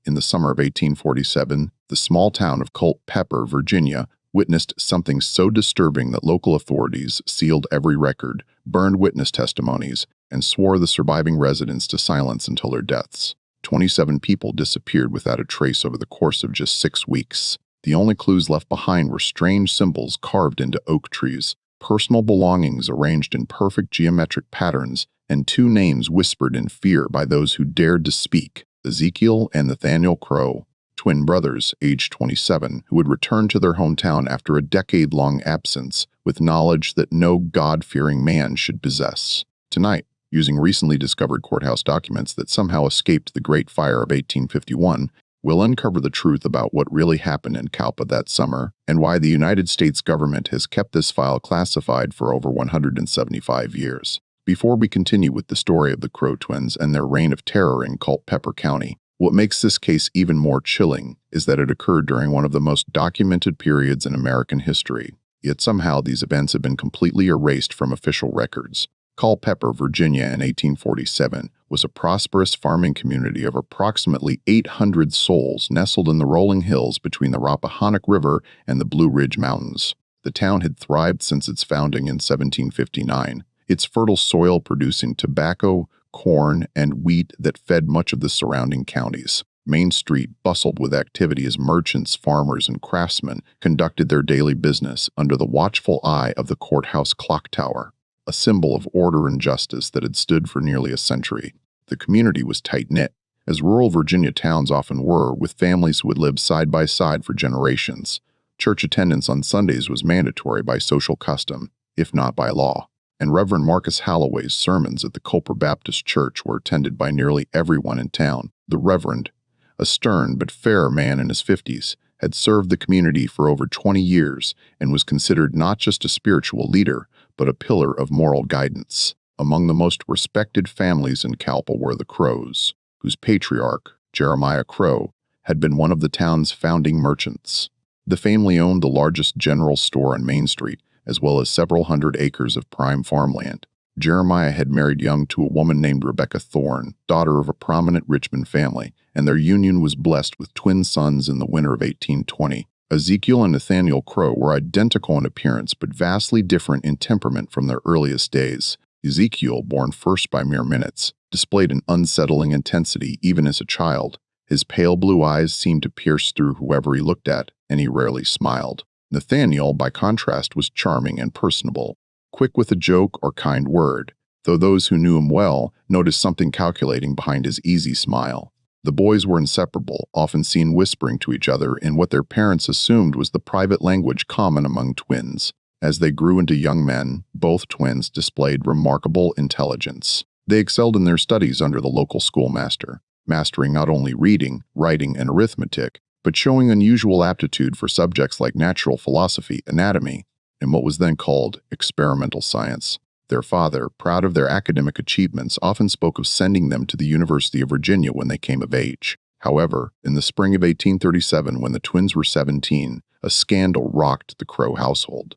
In the summer of 1847, the small town of Culpeper, Virginia, witnessed something so disturbing that local authorities sealed every record, burned witness testimonies, and swore the surviving residents to silence until their deaths. 27 people disappeared without a trace over the course of just 6 weeks. The only clues left behind were strange symbols carved into oak trees, personal belongings arranged in perfect geometric patterns, and 2 names whispered in fear by those who dared to speak: Ezekiel and Nathaniel Crow, twin brothers, aged 27, who had returned to their hometown after a decade-long absence with knowledge that no God-fearing man should possess. Tonight, using recently discovered courthouse documents that somehow escaped the Great Fire of 1851, we'll uncover the truth about what really happened in Culpeper that summer and why the United States government has kept this file classified for over 175 years. Before we continue with the story of the Crow twins and their reign of terror in Culpeper County, what makes this case even more chilling is that it occurred during one of the most documented periods in American history, yet somehow these events have been completely erased from official records. Culpeper, Virginia in 1847 was a prosperous farming community of approximately 800 souls nestled in the rolling hills between the Rappahannock River and the Blue Ridge Mountains. The town had thrived since its founding in 1759, its fertile soil producing tobacco, corn, and wheat that fed much of the surrounding counties. Main Street bustled with activity as merchants, farmers, and craftsmen conducted their daily business under the watchful eye of the courthouse clock tower, a symbol of order and justice that had stood for nearly a century. The community was tight-knit, as rural Virginia towns often were, with families who had lived side by side for generations. Church attendance on Sundays was mandatory by social custom, if not by law, and Reverend Marcus Holloway's sermons at the Culpeper Baptist Church were attended by nearly everyone in town. The Reverend, a stern but fair man in his 50s, had served the community for over 20 years and was considered not just a spiritual leader, but a pillar of moral guidance. Among the most respected families in Culpeper were the Crows, whose patriarch, Jeremiah Crow, had been one of the town's founding merchants. The family owned the largest general store on Main Street, as well as several hundred acres of prime farmland. Jeremiah had married young to a woman named Rebecca Thorne, daughter of a prominent Richmond family, and their union was blessed with twin sons in the winter of 1820. Ezekiel and Nathaniel Crow were identical in appearance but vastly different in temperament from their earliest days. Ezekiel, born first by mere minutes, displayed an unsettling intensity even as a child. His pale blue eyes seemed to pierce through whoever he looked at, and he rarely smiled. Nathaniel, by contrast, was charming and personable, quick with a joke or kind word, though those who knew him well noticed something calculating behind his easy smile. The boys were inseparable, often seen whispering to each other in what their parents assumed was the private language common among twins. As they grew into young men, both twins displayed remarkable intelligence. They excelled in their studies under the local schoolmaster, mastering not only reading, writing, and arithmetic, but showing unusual aptitude for subjects like natural philosophy, anatomy, and what was then called experimental science. Their father, proud of their academic achievements, often spoke of sending them to the University of Virginia when they came of age. However, in the spring of 1837, when the twins were 17, a scandal rocked the Crow household.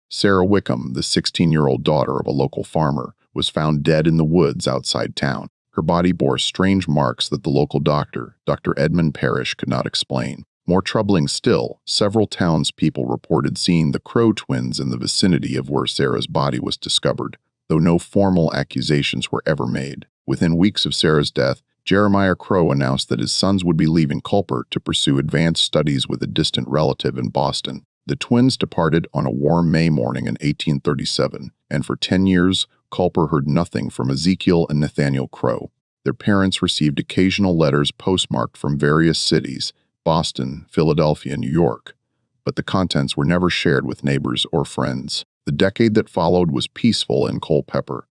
Sarah Wickham, the 16-year-old daughter of a local farmer, was found dead in the woods outside town. Her body bore strange marks that the local doctor, Dr. Edmund Parrish, could not explain. More troubling still, several townspeople reported seeing the Crow twins in the vicinity of where Sarah's body was discovered, though no formal accusations were ever made. Within weeks of Sarah's death, Jeremiah Crow announced that his sons would be leaving Culpeper to pursue advanced studies with a distant relative in Boston. The twins departed on a warm May morning in 1837, and for 10 years, Culpeper heard nothing from Ezekiel and Nathaniel Crow. Their parents received occasional letters postmarked from various cities, Boston, Philadelphia, and New York, but the contents were never shared with neighbors or friends. The decade that followed was peaceful in Culpeper.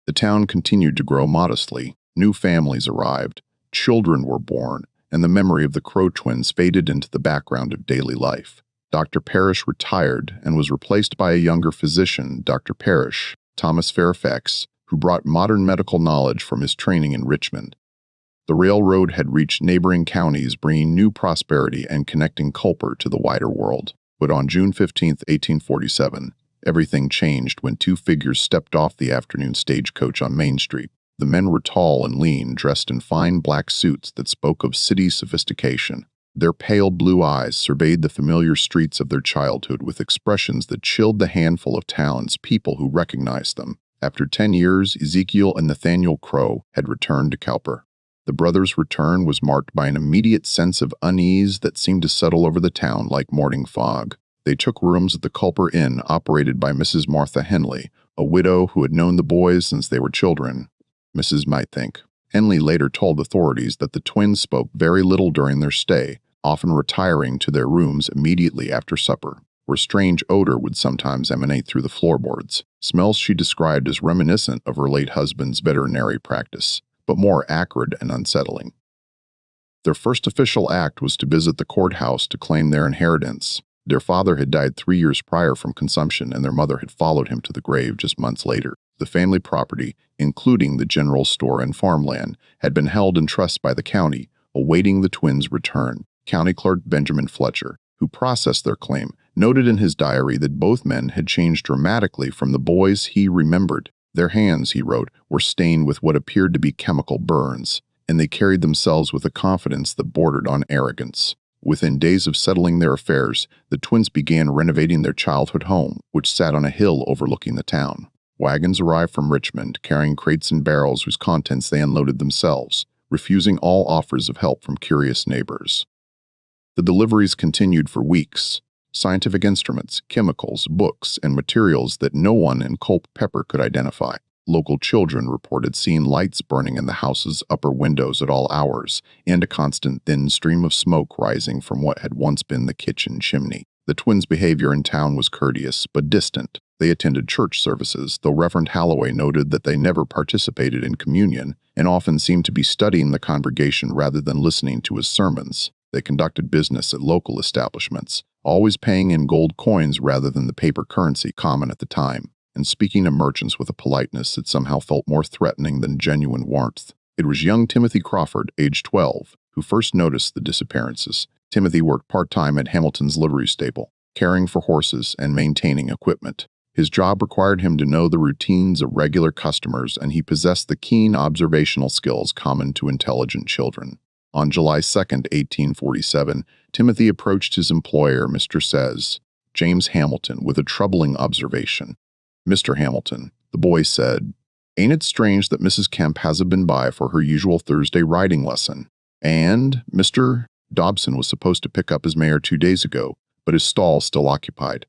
The town continued to grow modestly. New families arrived, children were born, and the memory of the Crow twins faded into the background of daily life. Dr. Parrish retired and was replaced by a younger physician, Dr. Parrish, Thomas Fairfax, who brought modern medical knowledge from his training in Richmond. The railroad had reached neighboring counties, bringing new prosperity and connecting Culpeper to the wider world. But on June 15, 1847, everything changed when 2 figures stepped off the afternoon stagecoach on Main Street. The men were tall and lean, dressed in fine black suits that spoke of city sophistication. Their pale blue eyes surveyed the familiar streets of their childhood with expressions that chilled the handful of townspeople who recognized them. After 10 years, Ezekiel and Nathaniel Crow had returned to Culpeper. The brothers' return was marked by an immediate sense of unease that seemed to settle over the town like morning fog. They took rooms at the Culpeper Inn, operated by Mrs. Martha Henley, a widow who had known the boys since they were children. Mrs. might think. Henley later told authorities that the twins spoke very little during their stay, often retiring to their rooms immediately after supper, where strange odor would sometimes emanate through the floorboards, smells she described as reminiscent of her late husband's veterinary practice, but more acrid and unsettling. Their first official act was to visit the courthouse to claim their inheritance. Their father had died 3 years prior from consumption, and their mother had followed him to the grave just months later. The family property, including the general store and farmland, had been held in trust by the county, awaiting the twins' return. County Clerk Benjamin Fletcher, who processed their claim, noted in his diary that both men had changed dramatically from the boys he remembered. Their hands, he wrote, were stained with what appeared to be chemical burns, and they carried themselves with a confidence that bordered on arrogance. Within days of settling their affairs, the twins began renovating their childhood home, which sat on a hill overlooking the town. Wagons arrived from Richmond, carrying crates and barrels whose contents they unloaded themselves, refusing all offers of help from curious neighbors. The deliveries continued for weeks. Scientific instruments, chemicals, books, and materials that no one in Culpeper could identify. Local children reported seeing lights burning in the house's upper windows at all hours, and a constant thin stream of smoke rising from what had once been the kitchen chimney. The twins' behavior in town was courteous but distant. They attended church services, though Reverend Halloway noted that they never participated in communion and often seemed to be studying the congregation rather than listening to his sermons. They conducted business at local establishments, always paying in gold coins rather than the paper currency common at the time, and speaking to merchants with a politeness that somehow felt more threatening than genuine warmth. It was young Timothy Crawford, age 12, who first noticed the disappearances. Timothy worked part-time at Hamilton's livery stable, caring for horses and maintaining equipment. His job required him to know the routines of regular customers, and he possessed the keen observational skills common to intelligent children. On July 2, 1847, Timothy approached his employer, Mr. Says, James Hamilton, with a troubling observation. "Mr. Hamilton," the boy said, "ain't it strange that Mrs. Kemp hasn't been by for her usual Thursday riding lesson? And Mr. Dobson was supposed to pick up his mare 2 days ago, but his stall still occupied."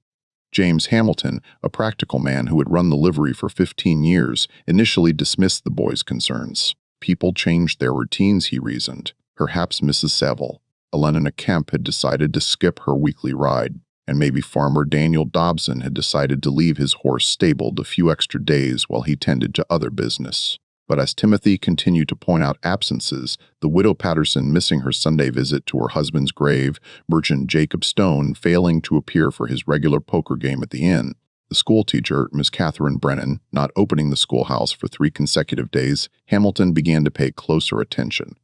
James Hamilton, a practical man who had run the livery for 15 years, initially dismissed the boy's concerns. People changed their routines, he reasoned. Perhaps Mrs. Saville, Elena Kemp, had decided to skip her weekly ride, and maybe Farmer Daniel Dobson had decided to leave his horse stabled a few extra days while he tended to other business. But as Timothy continued to point out absences, the widow Patterson missing her Sunday visit to her husband's grave, merchant Jacob Stone failing to appear for his regular poker game at the inn, the schoolteacher, Miss Catherine Brennan, not opening the schoolhouse for 3 consecutive days, Hamilton began to pay closer attention.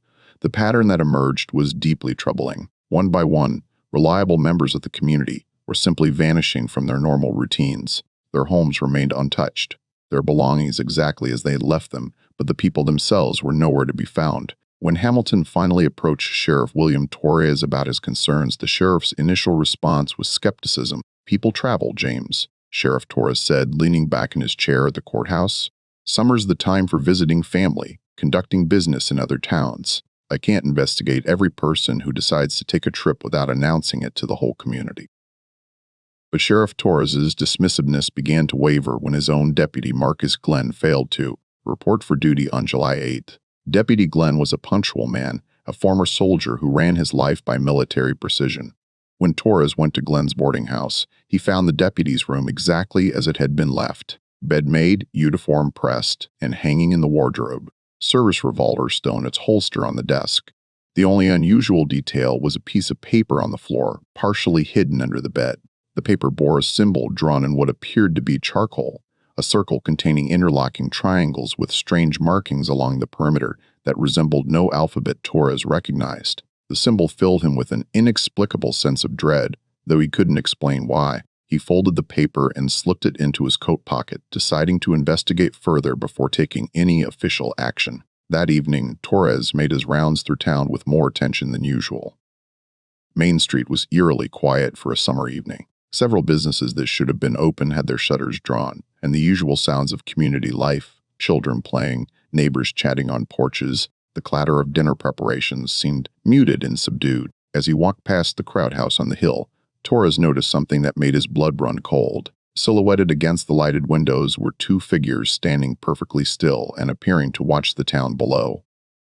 The pattern that emerged was deeply troubling. One by one, reliable members of the community were simply vanishing from their normal routines. Their homes remained untouched, their belongings exactly as they had left them, but the people themselves were nowhere to be found. When Hamilton finally approached Sheriff William Torres about his concerns, the sheriff's initial response was skepticism. "People travel, James," Sheriff Torres said, leaning back in his chair at the courthouse. "Summer's the time for visiting family, conducting business in other towns. I can't investigate every person who decides to take a trip without announcing it to the whole community." But Sheriff Torres's dismissiveness began to waver when his own deputy, Marcus Glenn, failed to report for duty on July 8th. Deputy Glenn was a punctual man, a former soldier who ran his life by military precision. When Torres went to Glenn's boarding house, he found the deputy's room exactly as it had been left. Bed made, uniform pressed, and hanging in the wardrobe. Service revolver still in its holster on the desk. The only unusual detail was a piece of paper on the floor, partially hidden under the bed. The paper bore a symbol drawn in what appeared to be charcoal, a circle containing interlocking triangles with strange markings along the perimeter that resembled no alphabet Torres recognized. The symbol filled him with an inexplicable sense of dread, though he couldn't explain why. He folded the paper and slipped it into his coat pocket, deciding to investigate further before taking any official action. That evening, Torres made his rounds through town with more attention than usual. Main Street was eerily quiet for a summer evening. Several businesses that should have been open had their shutters drawn, and the usual sounds of community life, children playing, neighbors chatting on porches, the clatter of dinner preparations seemed muted and subdued. As he walked past the crowd house on the hill, Torres noticed something that made his blood run cold. Silhouetted against the lighted windows were two figures standing perfectly still and appearing to watch the town below.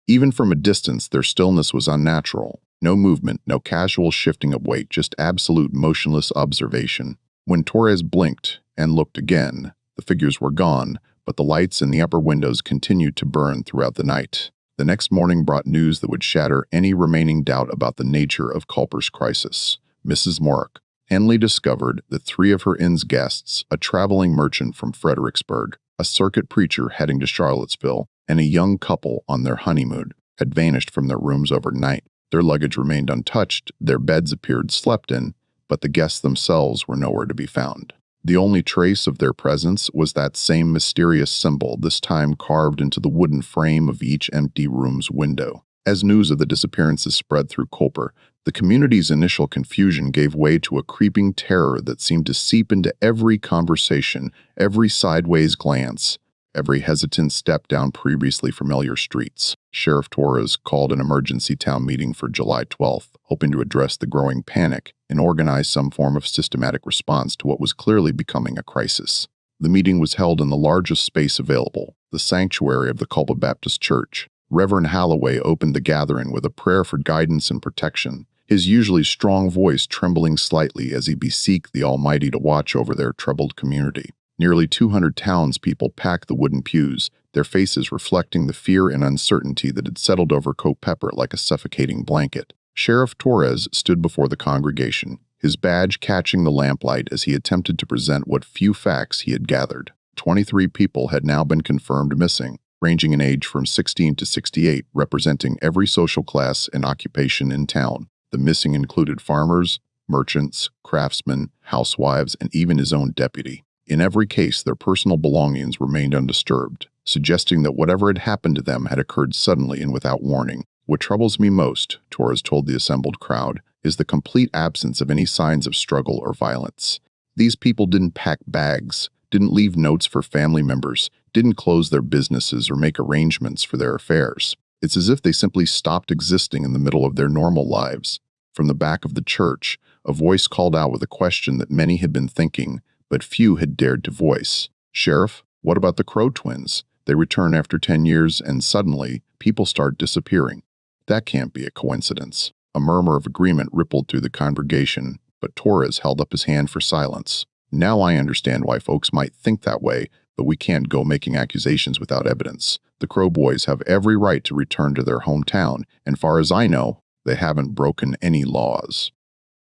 Even from a distance, their stillness was unnatural. No movement, no casual shifting of weight, just absolute motionless observation. When Torres blinked and looked again, the figures were gone, but the lights in the upper windows continued to burn throughout the night. The next morning brought news that would shatter any remaining doubt about the nature of Culper's crisis. Mrs. Morrick Henley discovered that three of her inn's guests, a traveling merchant from Fredericksburg, a circuit preacher heading to Charlottesville, and a young couple on their honeymoon, had vanished from their rooms overnight. Their luggage remained untouched, their beds appeared slept in, but the guests themselves were nowhere to be found. The only trace of their presence was that same mysterious symbol, this time carved into the wooden frame of each empty room's window. As news of the disappearances spread through Culper, the community's initial confusion gave way to a creeping terror that seemed to seep into every conversation, every sideways glance, every hesitant step down previously familiar streets. Sheriff Torres called an emergency town meeting for July 12th, hoping to address the growing panic and organize some form of systematic response to what was clearly becoming a crisis. The meeting was held in the largest space available, the sanctuary of the Culpeper Baptist Church. Reverend Holloway opened the gathering with a prayer for guidance and protection, his usually strong voice trembling slightly as he beseeched the Almighty to watch over their troubled community. Nearly 200 townspeople packed the wooden pews, their faces reflecting the fear and uncertainty that had settled over Culpeper like a suffocating blanket. Sheriff Torres stood before the congregation, his badge catching the lamplight as he attempted to present what few facts he had gathered. 23 people had now been confirmed missing, ranging in age from 16 to 68, representing every social class and occupation in town. The missing included farmers, merchants, craftsmen, housewives, and even his own deputy. In every case, their personal belongings remained undisturbed, suggesting that whatever had happened to them had occurred suddenly and without warning. What troubles me most, Torres told the assembled crowd, is the complete absence of any signs of struggle or violence. These people didn't pack bags, didn't leave notes for family members, didn't close their businesses or make arrangements for their affairs. It's as if they simply stopped existing in the middle of their normal lives. From the back of the church, a voice called out with a question that many had been thinking, but few had dared to voice. "Sheriff, what about the Crow twins? They return after 10 years and suddenly, people start disappearing. That can't be a coincidence." A murmur of agreement rippled through the congregation, but Torres held up his hand for silence. "Now I understand why folks might think that way, but we can't go making accusations without evidence. The Crow boys have every right to return to their hometown, and far as I know, they haven't broken any laws."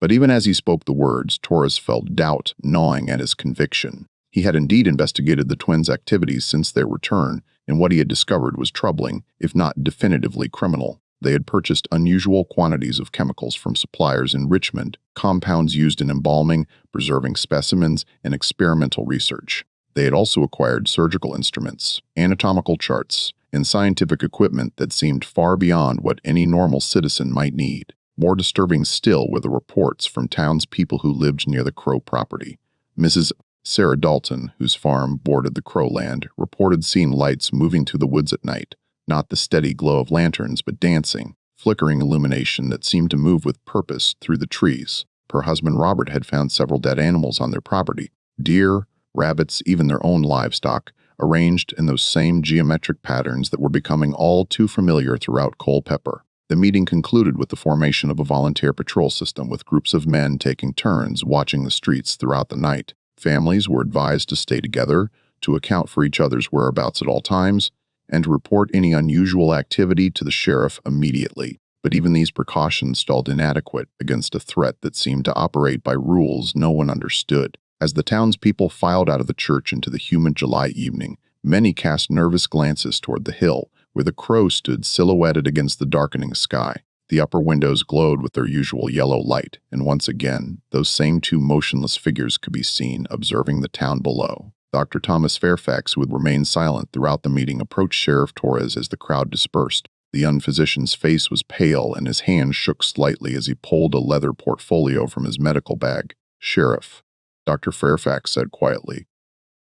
But even as he spoke the words, Torres felt doubt gnawing at his conviction. He had indeed investigated the twins' activities since their return, and what he had discovered was troubling, if not definitively criminal. They had purchased unusual quantities of chemicals from suppliers in Richmond, compounds used in embalming, preserving specimens, and experimental research. They had also acquired surgical instruments, anatomical charts, and scientific equipment that seemed far beyond what any normal citizen might need. More disturbing still were the reports from townspeople who lived near the Crow property. Mrs. Sarah Dalton, whose farm bordered the Crow land, reported seeing lights moving through the woods at night, not the steady glow of lanterns, but dancing, flickering illumination that seemed to move with purpose through the trees. Her husband Robert had found several dead animals on their property, deer, rabbits, even their own livestock, arranged in those same geometric patterns that were becoming all too familiar throughout Culpeper. The meeting concluded with the formation of a volunteer patrol system with groups of men taking turns watching the streets throughout the night. Families were advised to stay together, to account for each other's whereabouts at all times, and to report any unusual activity to the sheriff immediately. But even these precautions stalled inadequate against a threat that seemed to operate by rules no one understood. As the townspeople filed out of the church into the humid July evening, many cast nervous glances toward the hill, where the Crow stood silhouetted against the darkening sky. The upper windows glowed with their usual yellow light, and once again, those same two motionless figures could be seen observing the town below. Dr. Thomas Fairfax, who had remained silent throughout the meeting, approached Sheriff Torres as the crowd dispersed. The young physician's face was pale and his hand shook slightly as he pulled a leather portfolio from his medical bag. "Sheriff," Dr. Fairfax said quietly,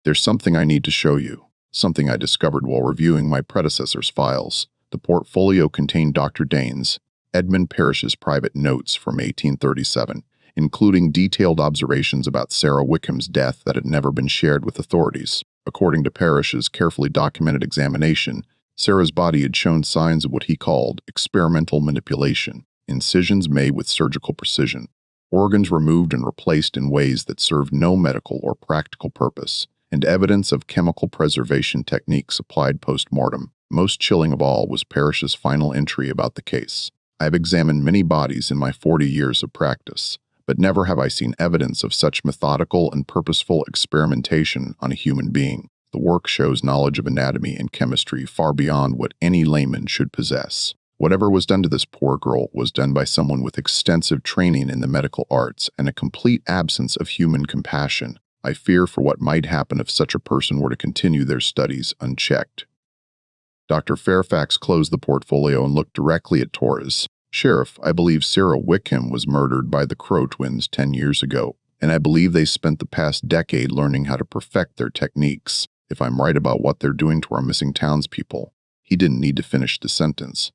"there's something I need to show you, something I discovered while reviewing my predecessor's files." The portfolio contained Dr. Dane's, Edmund Parrish's private notes from 1837, including detailed observations about Sarah Wickham's death that had never been shared with authorities. According to Parrish's carefully documented examination, Sarah's body had shown signs of what he called experimental manipulation, incisions made with surgical precision, organs removed and replaced in ways that served no medical or practical purpose, and evidence of chemical preservation techniques applied post-mortem. Most chilling of all was Parrish's final entry about the case. "I have examined many bodies in my 40 years of practice, but never have I seen evidence of such methodical and purposeful experimentation on a human being. The work shows knowledge of anatomy and chemistry far beyond what any layman should possess. Whatever was done to this poor girl was done by someone with extensive training in the medical arts and a complete absence of human compassion. I fear for what might happen if such a person were to continue their studies unchecked." Dr. Fairfax closed the portfolio and looked directly at Torres. "Sheriff, I believe Sarah Wickham was murdered by the Crow twins 10 years ago, and I believe they spent the past decade learning how to perfect their techniques. If I'm right about what they're doing to our missing townspeople." He didn't need to finish the sentence.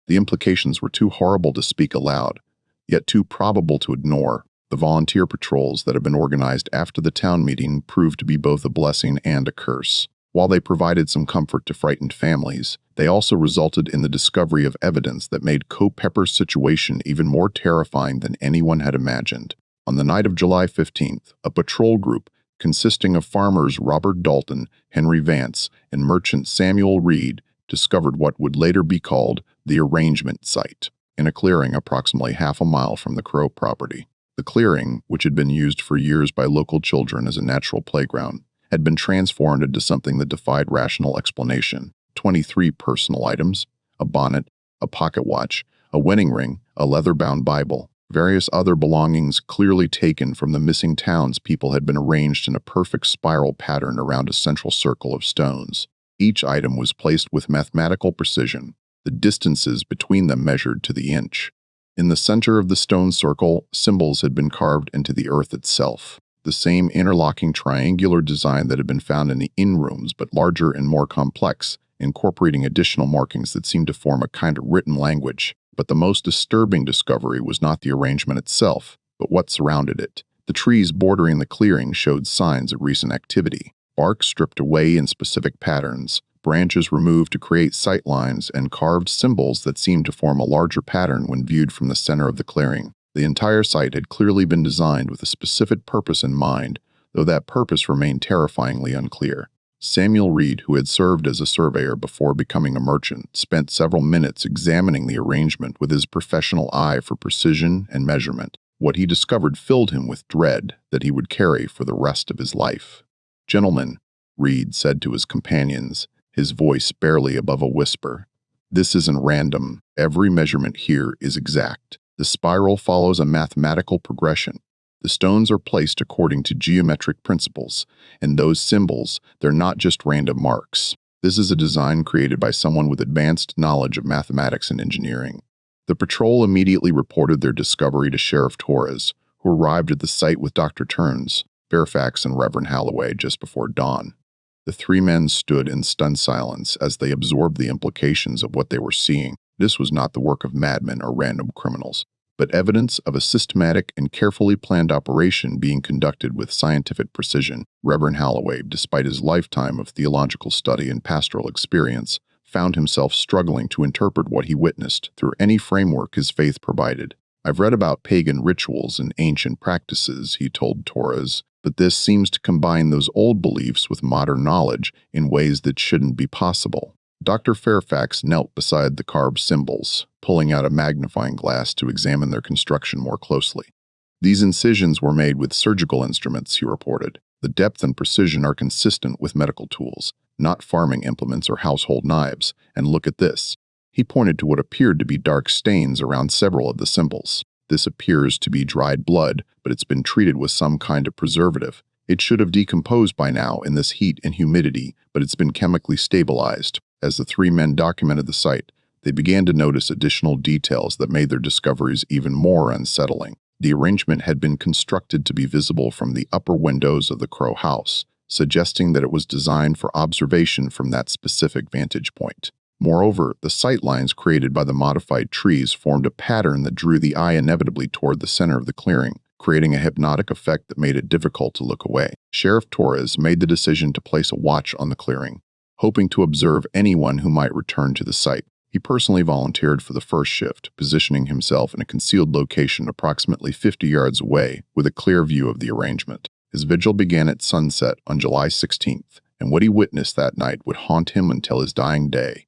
The implications were too horrible to speak aloud, yet too probable to ignore. The volunteer patrols that had been organized after the town meeting proved to be both a blessing and a curse. While they provided some comfort to frightened families, they also resulted in the discovery of evidence that made Culpeper's situation even more terrifying than anyone had imagined. On the night of July 15th, a patrol group consisting of farmers Robert Dalton, Henry Vance, and merchant Samuel Reed discovered what would later be called the arrangement site, in a clearing approximately half a mile from the Crow property. The clearing, which had been used for years by local children as a natural playground, had been transformed into something that defied rational explanation. 23 personal items, a bonnet, a pocket watch, a wedding ring, a leather-bound Bible, various other belongings clearly taken from the missing townspeople had been arranged in a perfect spiral pattern around a central circle of stones. Each item was placed with mathematical precision, the distances between them measured to the inch. In the center of the stone circle, symbols had been carved into the earth itself. The same interlocking triangular design that had been found in the inn rooms, but larger and more complex, incorporating additional markings that seemed to form a kind of written language. But the most disturbing discovery was not the arrangement itself, but what surrounded it. The trees bordering the clearing showed signs of recent activity. Bark stripped away in specific patterns, branches removed to create sight lines, and carved symbols that seemed to form a larger pattern when viewed from the center of the clearing. The entire site had clearly been designed with a specific purpose in mind, though that purpose remained terrifyingly unclear. Samuel Reed, who had served as a surveyor before becoming a merchant, spent several minutes examining the arrangement with his professional eye for precision and measurement. What he discovered filled him with dread that he would carry for the rest of his life. "Gentlemen," Reed said to his companions, his voice barely above a whisper, "this isn't random. Every measurement here is exact. The spiral follows a mathematical progression. The stones are placed according to geometric principles, and those symbols, they're not just random marks. This is a design created by someone with advanced knowledge of mathematics and engineering." The patrol immediately reported their discovery to Sheriff Torres, who arrived at the site with Dr. Turns, Fairfax, and Reverend Holloway just before dawn. The three men stood in stunned silence as they absorbed the implications of what they were seeing. This was not the work of madmen or random criminals, but evidence of a systematic and carefully planned operation being conducted with scientific precision. Reverend Holloway, despite his lifetime of theological study and pastoral experience, found himself struggling to interpret what he witnessed through any framework his faith provided. "I've read about pagan rituals and ancient practices," he told Torres, "but this seems to combine those old beliefs with modern knowledge in ways that shouldn't be possible." Dr. Fairfax knelt beside the carved symbols, pulling out a magnifying glass to examine their construction more closely. "These incisions were made with surgical instruments," he reported. "The depth and precision are consistent with medical tools, not farming implements or household knives. And look at this." He pointed to what appeared to be dark stains around several of the symbols. This appears to be dried blood, but it's been treated with some kind of preservative. It should have decomposed by now in this heat and humidity, but it's been chemically stabilized. As the three men documented the site, they began to notice additional details that made their discoveries even more unsettling. The arrangement had been constructed to be visible from the upper windows of the Crow house, suggesting that it was designed for observation from that specific vantage point. Moreover, the sight lines created by the modified trees formed a pattern that drew the eye inevitably toward the center of the clearing, creating a hypnotic effect that made it difficult to look away. Sheriff Torres made the decision to place a watch on the clearing, hoping to observe anyone who might return to the site. He personally volunteered for the first shift, positioning himself in a concealed location approximately 50 yards away with a clear view of the arrangement. His vigil began at sunset on July 16th, and what he witnessed that night would haunt him until his dying day.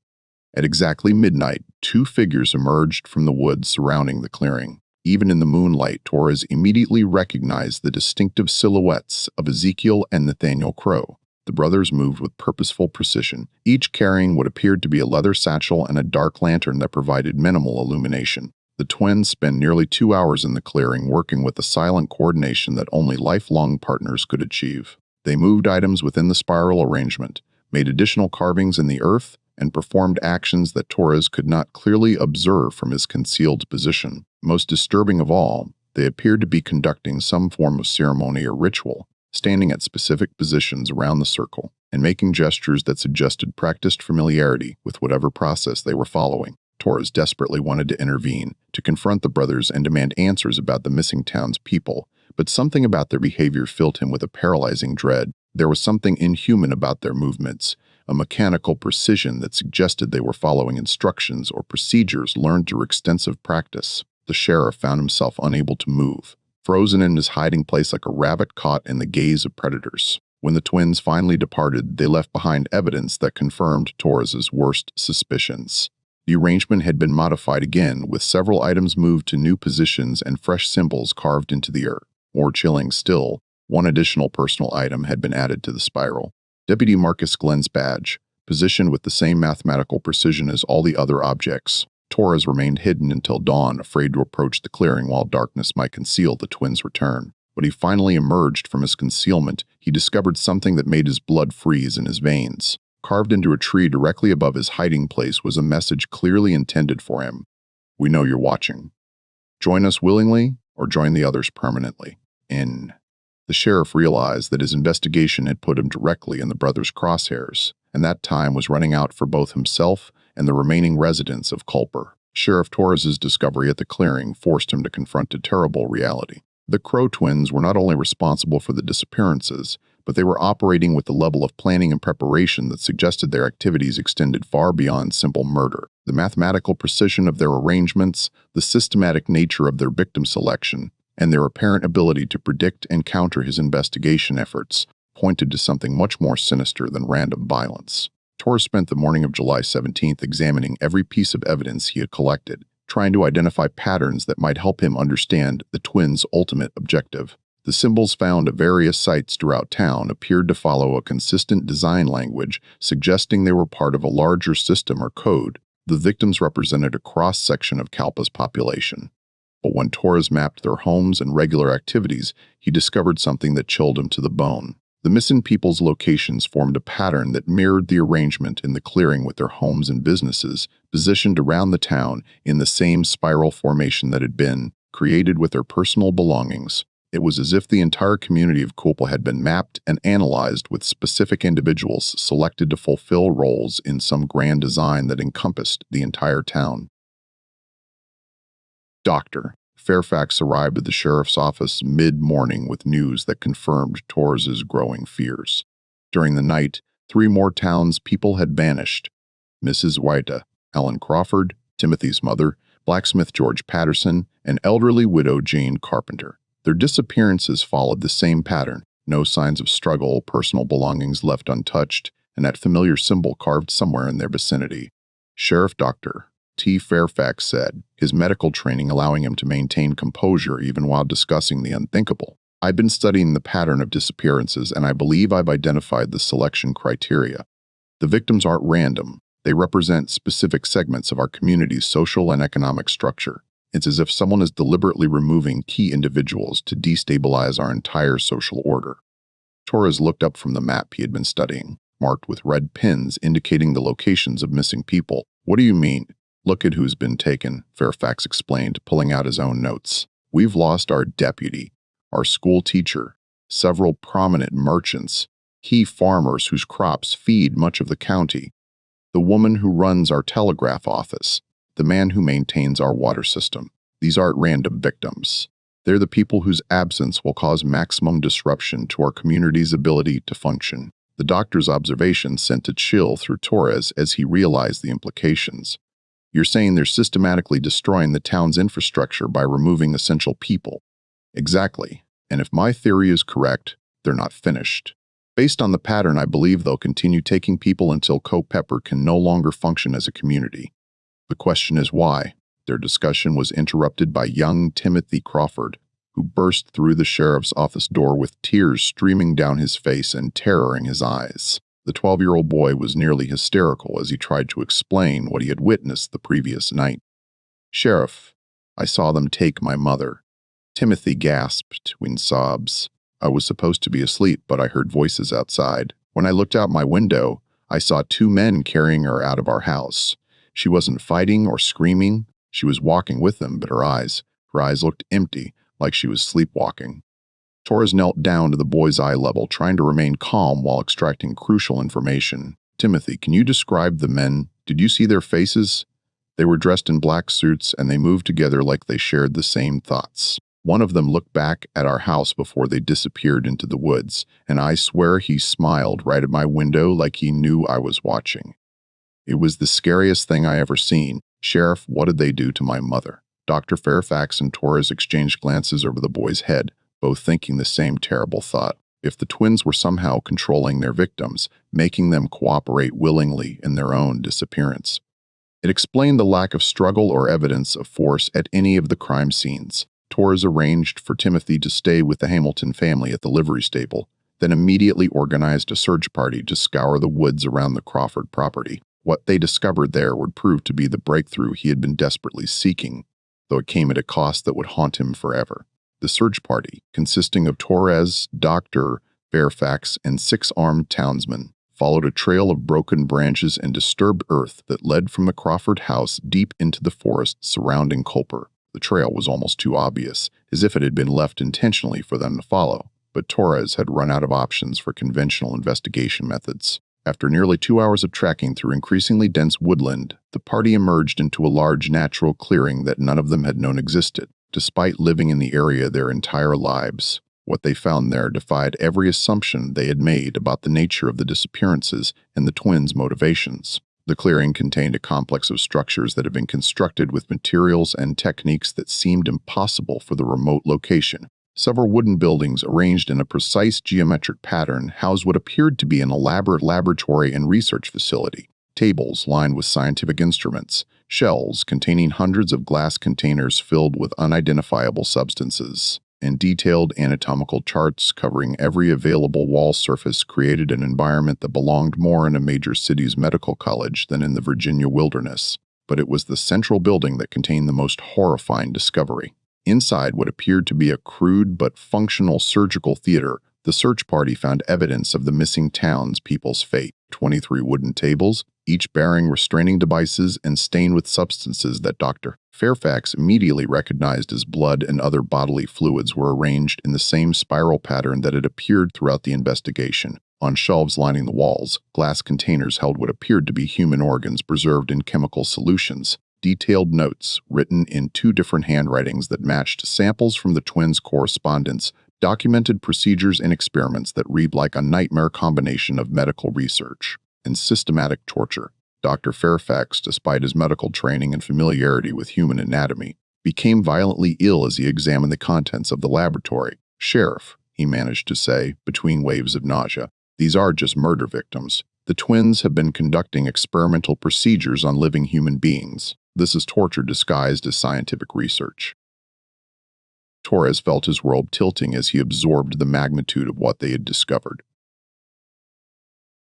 At exactly midnight, two figures emerged from the woods surrounding the clearing. Even in the moonlight, Torres immediately recognized the distinctive silhouettes of Ezekiel and Nathaniel Crow. The brothers moved with purposeful precision, each carrying what appeared to be a leather satchel and a dark lantern that provided minimal illumination. The twins spent nearly 2 hours in the clearing working with the silent coordination that only lifelong partners could achieve. They moved items within the spiral arrangement, made additional carvings in the earth, and performed actions that Torres could not clearly observe from his concealed position. Most disturbing of all, they appeared to be conducting some form of ceremony or ritual, standing at specific positions around the circle, and making gestures that suggested practiced familiarity with whatever process they were following. Torres desperately wanted to intervene, to confront the brothers and demand answers about the missing town's people, but something about their behavior filled him with a paralyzing dread. There was something inhuman about their movements, a mechanical precision that suggested they were following instructions or procedures learned through extensive practice. The sheriff found himself unable to move, frozen in his hiding place like a rabbit caught in the gaze of predators. When the twins finally departed, they left behind evidence that confirmed Torres's worst suspicions. The arrangement had been modified again, with several items moved to new positions and fresh symbols carved into the earth. More chilling still, one additional personal item had been added to the spiral. Deputy Marcus Glenn's badge, positioned with the same mathematical precision as all the other objects. Torres remained hidden until dawn, afraid to approach the clearing while darkness might conceal the twins' return. When he finally emerged from his concealment, he discovered something that made his blood freeze in his veins. Carved into a tree directly above his hiding place was a message clearly intended for him. "We know you're watching. Join us willingly or join the others permanently." The sheriff realized that his investigation had put him directly in the brothers' crosshairs, and that time was running out for both himself and the remaining residents of Culpeper. Sheriff Torres's discovery at the clearing forced him to confront a terrible reality. The Crow twins were not only responsible for the disappearances, but they were operating with the level of planning and preparation that suggested their activities extended far beyond simple murder. The mathematical precision of their arrangements, the systematic nature of their victim selection, and their apparent ability to predict and counter his investigation efforts pointed to something much more sinister than random violence. Torres spent the morning of July 17th examining every piece of evidence he had collected, trying to identify patterns that might help him understand the twins' ultimate objective. The symbols found at various sites throughout town appeared to follow a consistent design language, suggesting they were part of a larger system or code. The victims represented a cross-section of Kalpa's population. But when Torres mapped their homes and regular activities, he discovered something that chilled him to the bone. The missing people's locations formed a pattern that mirrored the arrangement in the clearing, with their homes and businesses positioned around the town in the same spiral formation that had been created with their personal belongings. It was as if the entire community of Culpeper had been mapped and analyzed, with specific individuals selected to fulfill roles in some grand design that encompassed the entire town. Dr. Fairfax arrived at the sheriff's office mid-morning with news that confirmed Torres's growing fears. During the night, 3 more townspeople had vanished: Mrs. White, Ellen Crawford, Timothy's mother, blacksmith George Patterson, and elderly widow Jane Carpenter. Their disappearances followed the same pattern: no signs of struggle, personal belongings left untouched, and that familiar symbol carved somewhere in their vicinity. Sheriff Dr. T. Fairfax said, his medical training allowing him to maintain composure even while discussing the unthinkable. "I've been studying the pattern of disappearances, and I believe I've identified the selection criteria. The victims aren't random. They represent specific segments of our community's social and economic structure. It's as if someone is deliberately removing key individuals to destabilize our entire social order. Torres looked up from the map he had been studying, marked with red pins indicating the locations of missing people. What do you mean? Look at who's been taken, Fairfax explained, pulling out his own notes. We've lost our deputy, our school teacher, several prominent merchants, key farmers whose crops feed much of the county, the woman who runs our telegraph office, the man who maintains our water system. These aren't random victims. They're the people whose absence will cause maximum disruption to our community's ability to function. The doctor's observation sent a chill through Torres as he realized the implications. You're saying they're systematically destroying the town's infrastructure by removing essential people. Exactly. And if my theory is correct, they're not finished. Based on the pattern, I believe they'll continue taking people until Culpeper can no longer function as a community. The question is why? Their discussion was interrupted by young Timothy Crawford, who burst through the sheriff's office door with tears streaming down his face and terror in his eyes. The 12-year-old boy was nearly hysterical as he tried to explain what he had witnessed the previous night. "Sheriff, I saw them take my mother." Timothy gasped between sobs. "I was supposed to be asleep, but I heard voices outside. When I looked out my window, I saw two men carrying her out of our house. She wasn't fighting or screaming. She was walking with them, but her eyes looked empty, like she was sleepwalking." Torres knelt down to the boy's eye level, trying to remain calm while extracting crucial information. "Timothy, can you describe the men? Did you see their faces?" "They were dressed in black suits, and they moved together like they shared the same thoughts. One of them looked back at our house before they disappeared into the woods, and I swear he smiled right at my window like he knew I was watching. It was the scariest thing I ever seen. Sheriff, what did they do to my mother?" Dr. Fairfax and Torres exchanged glances over the boy's head, both thinking the same terrible thought. If the twins were somehow controlling their victims, making them cooperate willingly in their own disappearance. It explained the lack of struggle or evidence of force at any of the crime scenes. Torres arranged for Timothy to stay with the Hamilton family at the livery stable, then immediately organized a search party to scour the woods around the Crawford property. What they discovered there would prove to be the breakthrough he had been desperately seeking, though it came at a cost that would haunt him forever. The search party, consisting of Torres, Dr. Fairfax, and 6 armed townsmen, followed a trail of broken branches and disturbed earth that led from the Crawford house deep into the forest surrounding Culpeper. The trail was almost too obvious, as if it had been left intentionally for them to follow, but Torres had run out of options for conventional investigation methods. After nearly 2 hours of tracking through increasingly dense woodland, the party emerged into a large natural clearing that none of them had known existed. Despite living in the area their entire lives, what they found there defied every assumption they had made about the nature of the disappearances and the twins' motivations. The clearing contained a complex of structures that had been constructed with materials and techniques that seemed impossible for the remote location. Several wooden buildings arranged in a precise geometric pattern housed what appeared to be an elaborate laboratory and research facility. Tables lined with scientific instruments, shelves containing hundreds of glass containers filled with unidentifiable substances, and detailed anatomical charts covering every available wall surface created an environment that belonged more in a major city's medical college than in the Virginia wilderness. But it was the central building that contained the most horrifying discovery. Inside what appeared to be a crude but functional surgical theater, the search party found evidence of the missing townspeople's fate. 23 wooden tables, each bearing restraining devices and stained with substances that Dr. Fairfax immediately recognized as blood and other bodily fluids, were arranged in the same spiral pattern that had appeared throughout the investigation. On shelves lining the walls, glass containers held what appeared to be human organs preserved in chemical solutions. Detailed notes, written in 2 different handwritings that matched samples from the twins' correspondence, documented procedures and experiments that read like a nightmare combination of medical research and systematic torture. Dr. Fairfax, despite his medical training and familiarity with human anatomy, became violently ill as he examined the contents of the laboratory. "Sheriff," he managed to say, between waves of nausea, "these are just murder victims. The twins have been conducting experimental procedures on living human beings. This is torture disguised as scientific research." Torres felt his world tilting as he absorbed the magnitude of what they had discovered.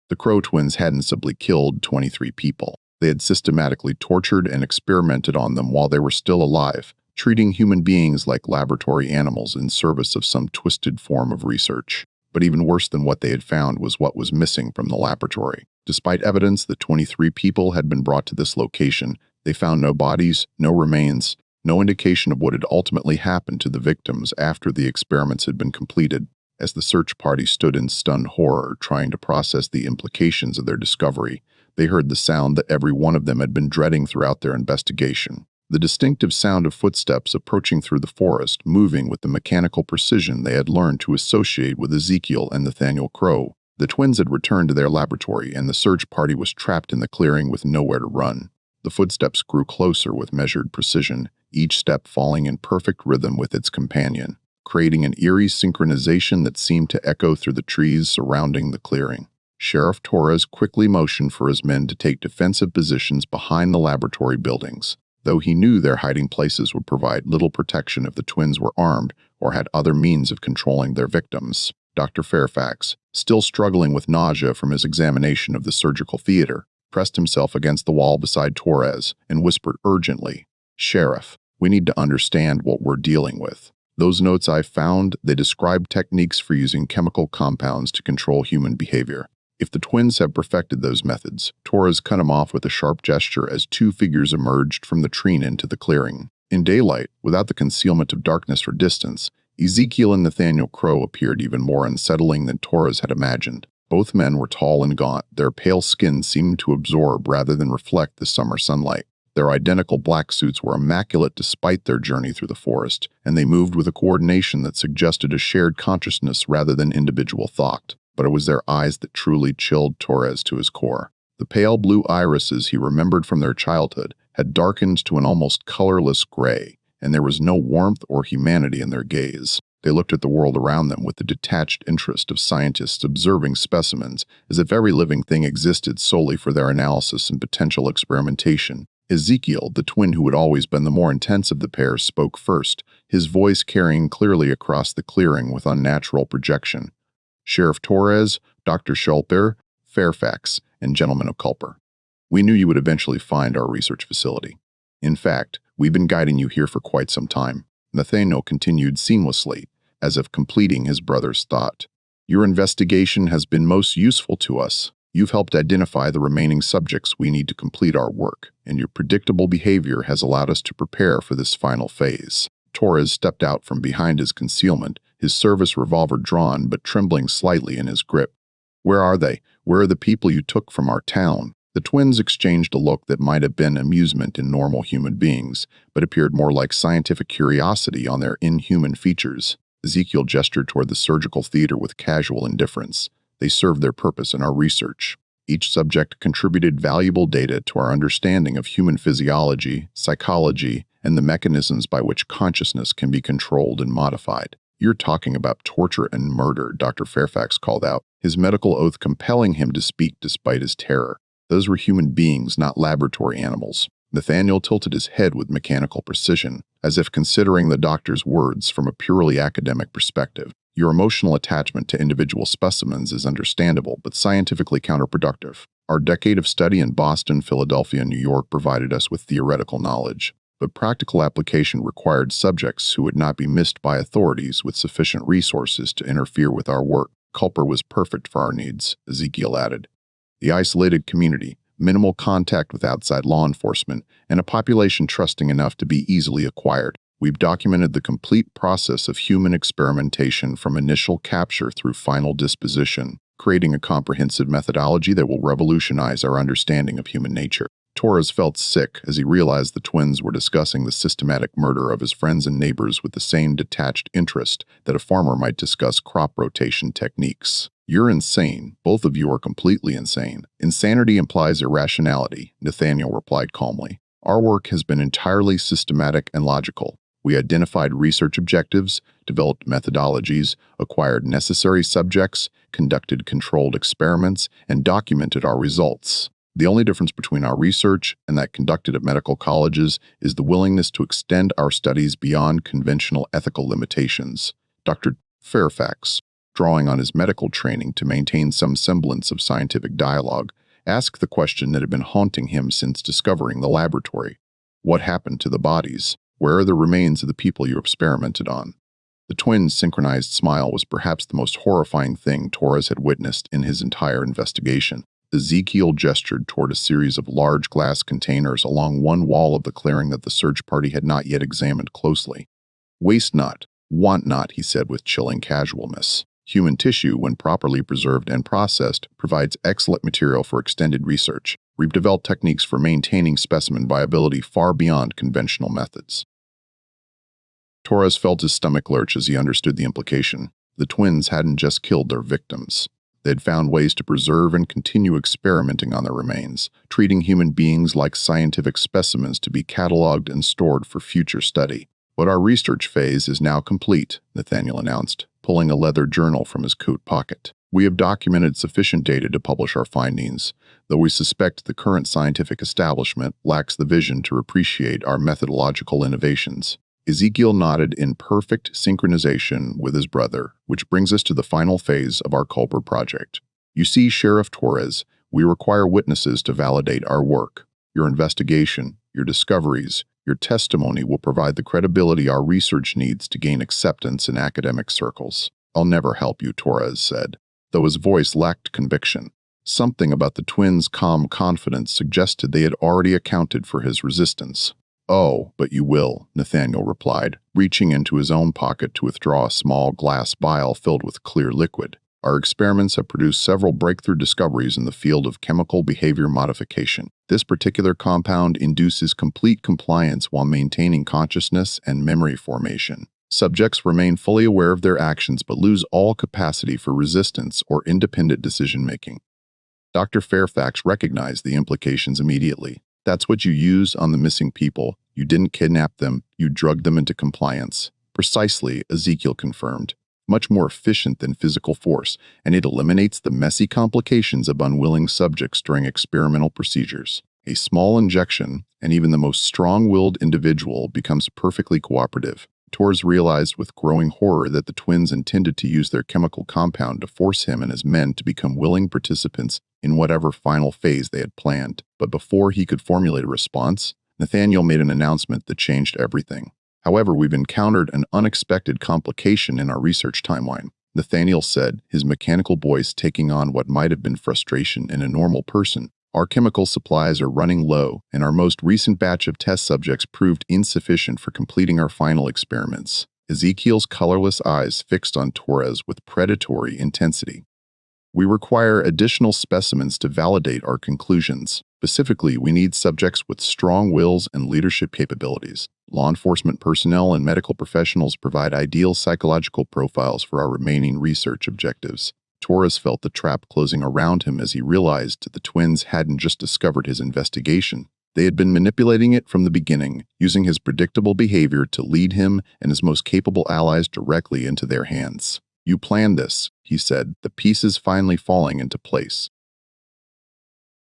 The Crow twins hadn't simply killed 23 people. They had systematically tortured and experimented on them while they were still alive, treating human beings like laboratory animals in service of some twisted form of research. But even worse than what they had found was what was missing from the laboratory. Despite evidence that 23 people had been brought to this location, they found no bodies, no remains, no indication of what had ultimately happened to the victims after the experiments had been completed. As the search party stood in stunned horror, trying to process the implications of their discovery, they heard the sound that every one of them had been dreading throughout their investigation. The distinctive sound of footsteps approaching through the forest, moving with the mechanical precision they had learned to associate with Ezekiel and Nathaniel Crow. The twins had returned to their laboratory, and the search party was trapped in the clearing with nowhere to run. The footsteps grew closer with measured precision, each step falling in perfect rhythm with its companion, creating an eerie synchronization that seemed to echo through the trees surrounding the clearing. Sheriff Torres quickly motioned for his men to take defensive positions behind the laboratory buildings. Though he knew their hiding places would provide little protection if the twins were armed or had other means of controlling their victims, Dr. Fairfax, still struggling with nausea from his examination of the surgical theater, pressed himself against the wall beside Torres and whispered urgently, "Sheriff, we need to understand what we're dealing with. Those notes I found, they describe techniques for using chemical compounds to control human behavior. If the twins have perfected those methods," Torres cut him off with a sharp gesture as two figures emerged from the tree into the clearing. In daylight, without the concealment of darkness or distance, Ezekiel and Nathaniel Crow appeared even more unsettling than Torres had imagined. Both men were tall and gaunt, their pale skin seemed to absorb rather than reflect the summer sunlight. Their identical black suits were immaculate despite their journey through the forest, and they moved with a coordination that suggested a shared consciousness rather than individual thought. But it was their eyes that truly chilled Torres to his core. The pale blue irises he remembered from their childhood had darkened to an almost colorless gray, and there was no warmth or humanity in their gaze. They looked at the world around them with the detached interest of scientists observing specimens, as if every living thing existed solely for their analysis and potential experimentation. Ezekiel, the twin who had always been the more intense of the pair, spoke first, his voice carrying clearly across the clearing with unnatural projection. "Sheriff Torres, Dr. Culpeper, Fairfax, and gentlemen of Culpeper, we knew you would eventually find our research facility. In fact, we've been guiding you here for quite some time." Nathaniel continued seamlessly, as if completing his brother's thought. "Your investigation has been most useful to us. You've helped identify the remaining subjects we need to complete our work, and your predictable behavior has allowed us to prepare for this final phase." Torres stepped out from behind his concealment, his service revolver drawn but trembling slightly in his grip. "Where are they? Where are the people you took from our town?" The twins exchanged a look that might have been amusement in normal human beings, but appeared more like scientific curiosity on their inhuman features. Ezekiel gestured toward the surgical theater with casual indifference. "They served their purpose in our research. Each subject contributed valuable data to our understanding of human physiology, psychology, and the mechanisms by which consciousness can be controlled and modified." "You're talking about torture and murder," Dr. Fairfax called out, his medical oath compelling him to speak despite his terror. "Those were human beings, not laboratory animals." Nathaniel tilted his head with mechanical precision, as if considering the doctor's words from a purely academic perspective. "Your emotional attachment to individual specimens is understandable, but scientifically counterproductive. Our decade of study in Boston, Philadelphia, and New York provided us with theoretical knowledge, but practical application required subjects who would not be missed by authorities with sufficient resources to interfere with our work. Culpeper was perfect for our needs," Ezekiel added. "The isolated community, minimal contact with outside law enforcement, and a population trusting enough to be easily acquired. We've documented the complete process of human experimentation from initial capture through final disposition, creating a comprehensive methodology that will revolutionize our understanding of human nature." Torres felt sick as he realized the twins were discussing the systematic murder of his friends and neighbors with the same detached interest that a farmer might discuss crop rotation techniques. "You're insane. Both of you are completely insane." "Insanity implies irrationality," Nathaniel replied calmly. "Our work has been entirely systematic and logical. We identified research objectives, developed methodologies, acquired necessary subjects, conducted controlled experiments, and documented our results. The only difference between our research and that conducted at medical colleges is the willingness to extend our studies beyond conventional ethical limitations." Dr. Fairfax drawing on his medical training to maintain some semblance of scientific dialogue, asked the question that had been haunting him since discovering the laboratory. What happened to the bodies? Where are the remains of the people you experimented on? The twins' synchronized smile was perhaps the most horrifying thing Torres had witnessed in his entire investigation. Ezekiel gestured toward a series of large glass containers along one wall of the clearing that the search party had not yet examined closely. Waste not, want not, he said with chilling casualness. Human tissue, when properly preserved and processed, provides excellent material for extended research. We've developed techniques for maintaining specimen viability far beyond conventional methods. Torres felt his stomach lurch as he understood the implication. The twins hadn't just killed their victims. They had found ways to preserve and continue experimenting on their remains, treating human beings like scientific specimens to be cataloged and stored for future study. But our research phase is now complete, Nathaniel announced, pulling a leather journal from his coat pocket. We have documented sufficient data to publish our findings, though we suspect the current scientific establishment lacks the vision to appreciate our methodological innovations. Ezekiel nodded in perfect synchronization with his brother, which brings us to the final phase of our Culpeper project. You see, Sheriff Torres, we require witnesses to validate our work. Your investigation, your discoveries, your testimony will provide the credibility our research needs to gain acceptance in academic circles. I'll never help you, Torres said, though his voice lacked conviction. Something about the twins' calm confidence suggested they had already accounted for his resistance. Oh, but you will, Nathaniel replied, reaching into his own pocket to withdraw a small glass vial filled with clear liquid. Our experiments have produced several breakthrough discoveries in the field of chemical behavior modification. This particular compound induces complete compliance while maintaining consciousness and memory formation. Subjects remain fully aware of their actions but lose all capacity for resistance or independent decision-making. Dr. Fairfax recognized the implications immediately. That's what you use on the missing people. You didn't kidnap them, you drugged them into compliance. Precisely, Ezekiel confirmed. Much more efficient than physical force, and it eliminates the messy complications of unwilling subjects during experimental procedures. A small injection, and even the most strong-willed individual becomes perfectly cooperative. Torres realized with growing horror that the twins intended to use their chemical compound to force him and his men to become willing participants in whatever final phase they had planned. But before he could formulate a response, Nathaniel made an announcement that changed everything. However, we've encountered an unexpected complication in our research timeline, Nathaniel said, his mechanical voice taking on what might have been frustration in a normal person. Our chemical supplies are running low, and our most recent batch of test subjects proved insufficient for completing our final experiments. Ezekiel's colorless eyes fixed on Torres with predatory intensity. We require additional specimens to validate our conclusions. Specifically, we need subjects with strong wills and leadership capabilities. Law enforcement personnel and medical professionals provide ideal psychological profiles for our remaining research objectives. Torres felt the trap closing around him as he realized the twins hadn't just discovered his investigation. They had been manipulating it from the beginning, using his predictable behavior to lead him and his most capable allies directly into their hands. You planned this, he said, the pieces finally falling into place.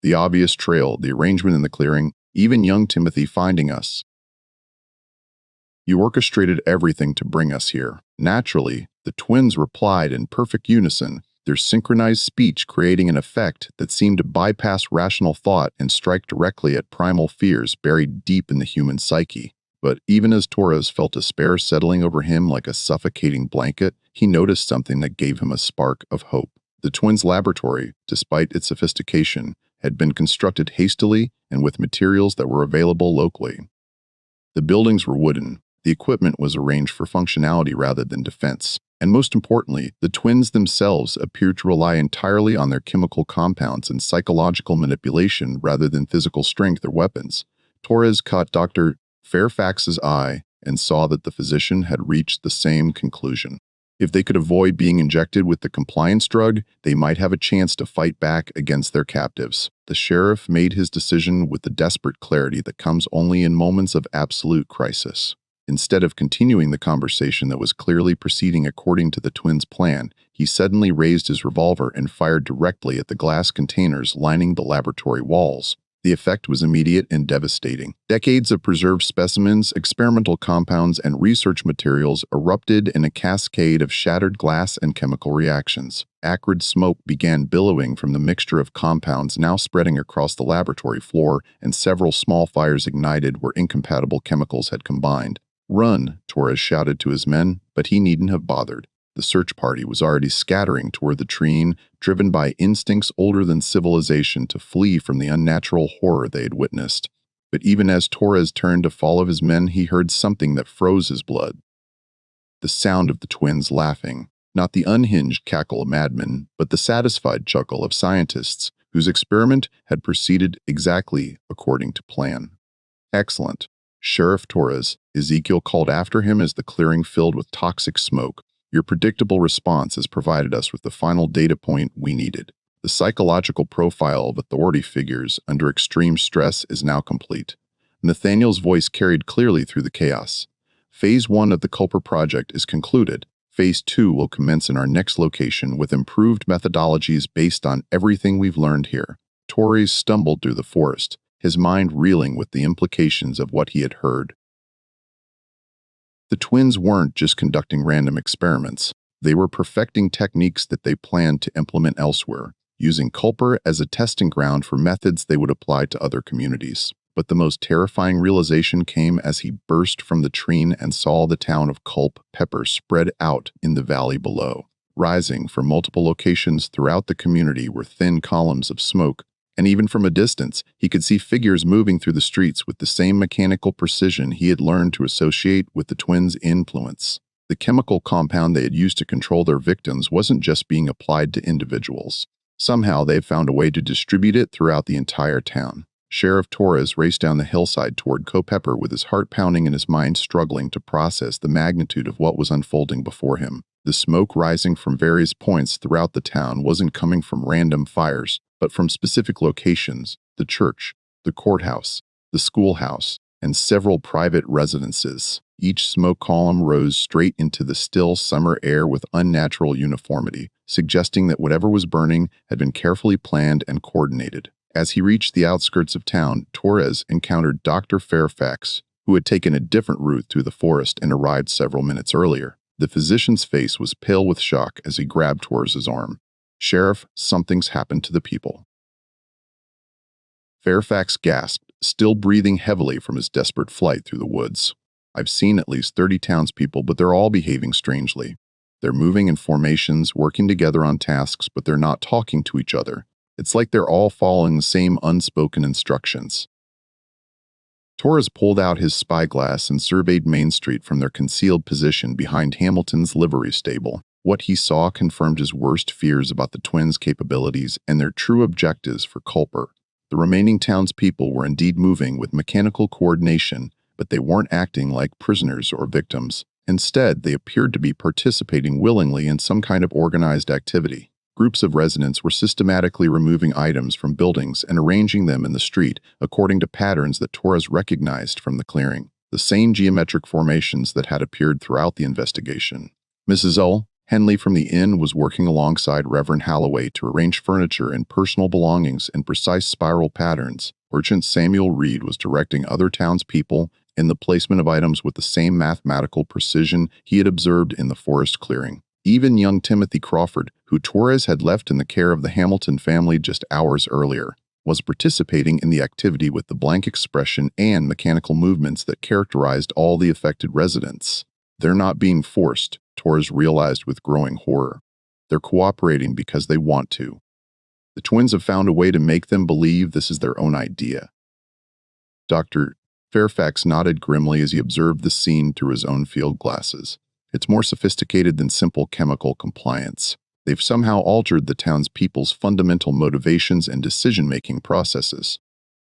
The obvious trail, the arrangement in the clearing, even young Timothy finding us. You orchestrated everything to bring us here. Naturally, the twins replied in perfect unison, their synchronized speech creating an effect that seemed to bypass rational thought and strike directly at primal fears buried deep in the human psyche. But even as Torres felt despair settling over him like a suffocating blanket, he noticed something that gave him a spark of hope. The twins' laboratory, despite its sophistication, had been constructed hastily and with materials that were available locally. The buildings were wooden, the equipment was arranged for functionality rather than defense, and most importantly, the twins themselves appeared to rely entirely on their chemical compounds and psychological manipulation rather than physical strength or weapons. Torres caught Dr. Fairfax's eye and saw that the physician had reached the same conclusion. If they could avoid being injected with the compliance drug, they might have a chance to fight back against their captives. The sheriff made his decision with the desperate clarity that comes only in moments of absolute crisis. Instead of continuing the conversation that was clearly proceeding according to the twins' plan, he suddenly raised his revolver and fired directly at the glass containers lining the laboratory walls. The effect was immediate and devastating. Decades of preserved specimens, experimental compounds, and research materials erupted in a cascade of shattered glass and chemical reactions. Acrid smoke began billowing from the mixture of compounds now spreading across the laboratory floor, and several small fires ignited where incompatible chemicals had combined. "Run," Torres shouted to his men, but he needn't have bothered. The search party was already scattering toward the tree, driven by instincts older than civilization to flee from the unnatural horror they had witnessed. But even as Torres turned to follow his men, he heard something that froze his blood. The sound of the twins laughing, not the unhinged cackle of madmen, but the satisfied chuckle of scientists whose experiment had proceeded exactly according to plan. "Excellent. Sheriff Torres," Ezekiel called after him as the clearing filled with toxic smoke. "Your predictable response has provided us with the final data point we needed. The psychological profile of authority figures under extreme stress is now complete." Nathaniel's voice carried clearly through the chaos. "Phase 1 of the Culpeper project is concluded. Phase 2 will commence in our next location with improved methodologies based on everything we've learned here." Torres stumbled through the forest, his mind reeling with the implications of what he had heard. The twins weren't just conducting random experiments. They were perfecting techniques that they planned to implement elsewhere, using Culpeper as a testing ground for methods they would apply to other communities. But the most terrifying realization came as he burst from the tree and saw the town of Culpeper spread out in the valley below. Rising from multiple locations throughout the community were thin columns of smoke, and even from a distance, he could see figures moving through the streets with the same mechanical precision he had learned to associate with the twins' influence. The chemical compound they had used to control their victims wasn't just being applied to individuals. Somehow they had found a way to distribute it throughout the entire town. Sheriff Torres raced down the hillside toward Culpeper with his heart pounding and his mind struggling to process the magnitude of what was unfolding before him. The smoke rising from various points throughout the town wasn't coming from random fires, but from specific locations: the church, the courthouse, the schoolhouse, and several private residences. Each smoke column rose straight into the still summer air with unnatural uniformity, suggesting that whatever was burning had been carefully planned and coordinated. As he reached the outskirts of town, Torres encountered Dr. Fairfax, who had taken a different route through the forest and arrived several minutes earlier. The physician's face was pale with shock as he grabbed Torres's arm. "Sheriff, something's happened to the people." Fairfax gasped, still breathing heavily from his desperate flight through the woods. "I've seen at least 30 townspeople, but they're all behaving strangely. They're moving in formations, working together on tasks, but they're not talking to each other. It's like they're all following the same unspoken instructions." Torres pulled out his spyglass and surveyed Main Street from their concealed position behind Hamilton's livery stable. What he saw confirmed his worst fears about the twins' capabilities and their true objectives for Culpeper. The remaining townspeople were indeed moving with mechanical coordination, but they weren't acting like prisoners or victims. Instead, they appeared to be participating willingly in some kind of organized activity. Groups of residents were systematically removing items from buildings and arranging them in the street according to patterns that Torres recognized from the clearing, the same geometric formations that had appeared throughout the investigation. Mrs. Henley from the inn was working alongside Reverend Halloway to arrange furniture and personal belongings in precise spiral patterns. Merchant Samuel Reed was directing other townspeople in the placement of items with the same mathematical precision he had observed in the forest clearing. Even young Timothy Crawford, who Torres had left in the care of the Hamilton family just hours earlier, was participating in the activity with the blank expression and mechanical movements that characterized all the affected residents. They're not being forced, Torres realized with growing horror. They're cooperating because they want to. The twins have found a way to make them believe this is their own idea. Dr. Fairfax nodded grimly as he observed the scene through his own field glasses. It's more sophisticated than simple chemical compliance. They've somehow altered the townspeople's fundamental motivations and decision-making processes.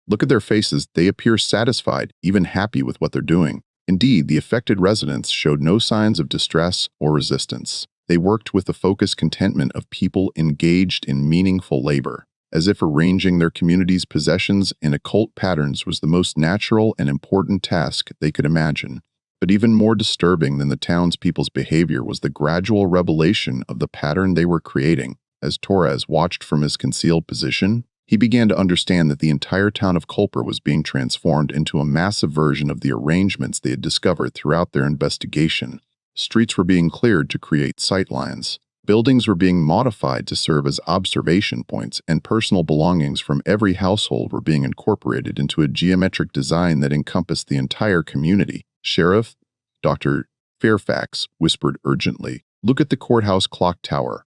Look at their faces. They appear satisfied, even happy with what they're doing. Indeed, the affected residents showed no signs of distress or resistance. They worked with the focused contentment of people engaged in meaningful labor, as if arranging their community's possessions in occult patterns was the most natural and important task they could imagine. But even more disturbing than the townspeople's behavior was the gradual revelation of the pattern they were creating. As Torres watched from his concealed position, He began to understand that the entire town of Culpeper was being transformed into a massive version of the arrangements they had discovered throughout their investigation. Streets were being cleared to create sightlines. Buildings were being modified to serve as observation points, and personal belongings from every household were being incorporated into a geometric design that encompassed the entire community. "Sheriff," Dr. Fairfax whispered urgently, "look at the courthouse clock tower."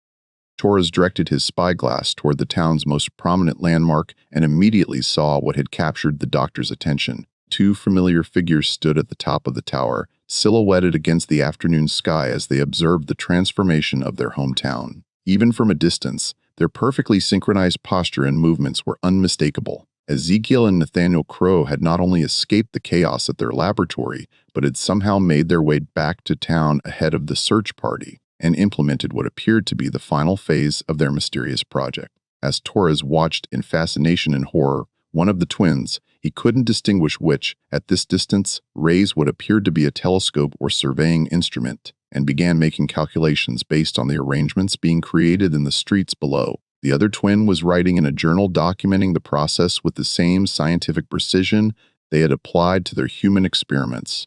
Torres directed his spyglass toward the town's most prominent landmark and immediately saw what had captured the doctor's attention. Two familiar figures stood at the top of the tower, silhouetted against the afternoon sky as they observed the transformation of their hometown. Even from a distance, their perfectly synchronized posture and movements were unmistakable. Ezekiel and Nathaniel Crow had not only escaped the chaos at their laboratory, but had somehow made their way back to town ahead of the search party and implemented what appeared to be the final phase of their mysterious project. As Torres watched in fascination and horror, one of the twins, he couldn't distinguish which, at this distance, raised what appeared to be a telescope or surveying instrument, and began making calculations based on the arrangements being created in the streets below. The other twin was writing in a journal documenting the process with the same scientific precision they had applied to their human experiments.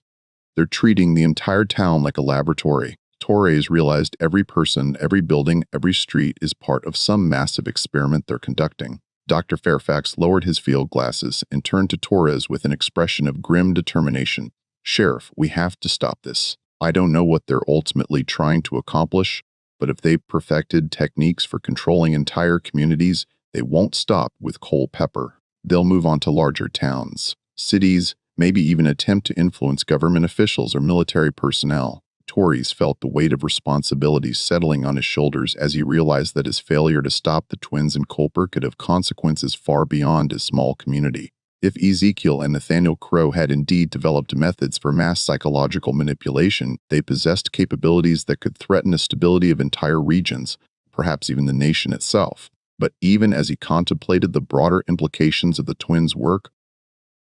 "They're treating the entire town like a laboratory." Torres realized every person, every building, every street is part of some massive experiment they're conducting. Dr. Fairfax lowered his field glasses and turned to Torres with an expression of grim determination. "Sheriff, we have to stop this. I don't know what they're ultimately trying to accomplish, but if they've perfected techniques for controlling entire communities, they won't stop with Culpeper. They'll move on to larger towns, cities, maybe even attempt to influence government officials or military personnel." Torres felt the weight of responsibility settling on his shoulders as he realized that his failure to stop the twins in Culpeper could have consequences far beyond his small community. If Ezekiel and Nathaniel Crow had indeed developed methods for mass psychological manipulation, they possessed capabilities that could threaten the stability of entire regions, perhaps even the nation itself. But even as he contemplated the broader implications of the twins' work,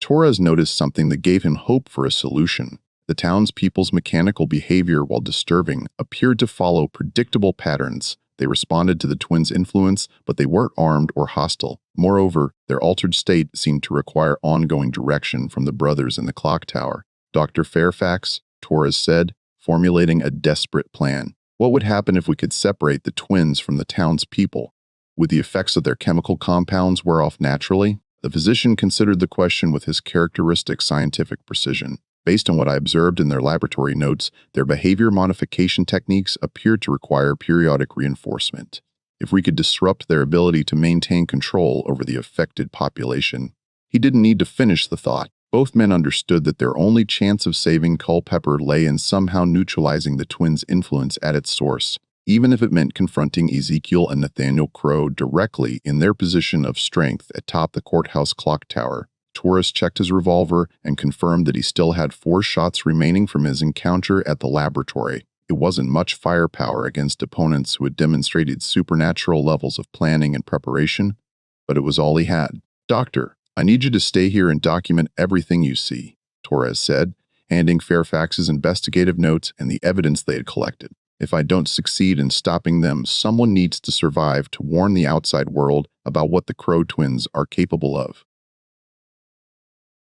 Torres noticed something that gave him hope for a solution. The townspeople's mechanical behavior, while disturbing, appeared to follow predictable patterns. They responded to the twins' influence, but they weren't armed or hostile. Moreover, their altered state seemed to require ongoing direction from the brothers in the clock tower. "Dr. Fairfax," Torres said, formulating a desperate plan. "What would happen if we could separate the twins from the townspeople? Would the effects of their chemical compounds wear off naturally?" The physician considered the question with his characteristic scientific precision. "Based on what I observed in their laboratory notes, their behavior modification techniques appeared to require periodic reinforcement. If we could disrupt their ability to maintain control over the affected population." He didn't need to finish the thought. Both men understood that their only chance of saving Culpeper lay in somehow neutralizing the twins' influence at its source, even if it meant confronting Ezekiel and Nathaniel Crow directly in their position of strength atop the courthouse clock tower. Torres checked his revolver and confirmed that he still had 4 shots remaining from his encounter at the laboratory. It wasn't much firepower against opponents who had demonstrated supernatural levels of planning and preparation, but it was all he had. "Doctor, I need you to stay here and document everything you see," Torres said, handing Fairfax's investigative notes and the evidence they had collected. "If I don't succeed in stopping them, someone needs to survive to warn the outside world about what the Crow twins are capable of."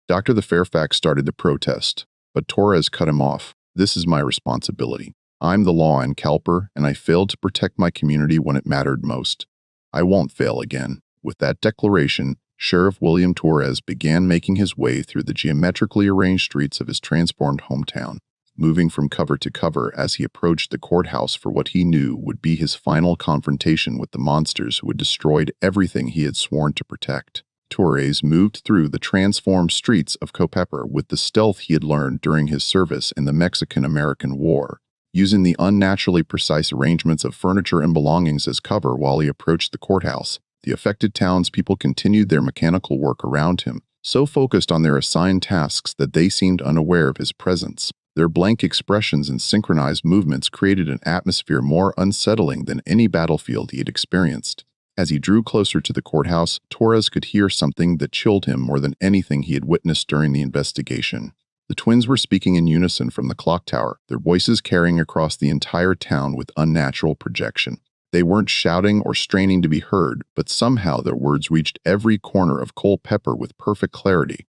Dr. Fairfax started to protest, but Torres cut him off. "This is my responsibility. I'm the law in Culpeper, and I failed to protect my community when it mattered most. I won't fail again." With that declaration, Sheriff William Torres began making his way through the geometrically arranged streets of his transformed hometown, moving from cover to cover as he approached the courthouse for what he knew would be his final confrontation with the monsters who had destroyed everything he had sworn to protect. Torres moved through the transformed streets of Culpeper with the stealth he had learned during his service in the Mexican-American War, using the unnaturally precise arrangements of furniture and belongings as cover while he approached the courthouse. The affected townspeople continued their mechanical work around him, so focused on their assigned tasks that they seemed unaware of his presence. Their blank expressions and synchronized movements created an atmosphere more unsettling than any battlefield he had experienced. As he drew closer to the courthouse, Torres could hear something that chilled him more than anything he had witnessed during the investigation. The twins were speaking in unison from the clock tower, their voices carrying across the entire town with unnatural projection. They weren't shouting or straining to be heard, but somehow their words reached every corner of Culpeper with perfect clarity.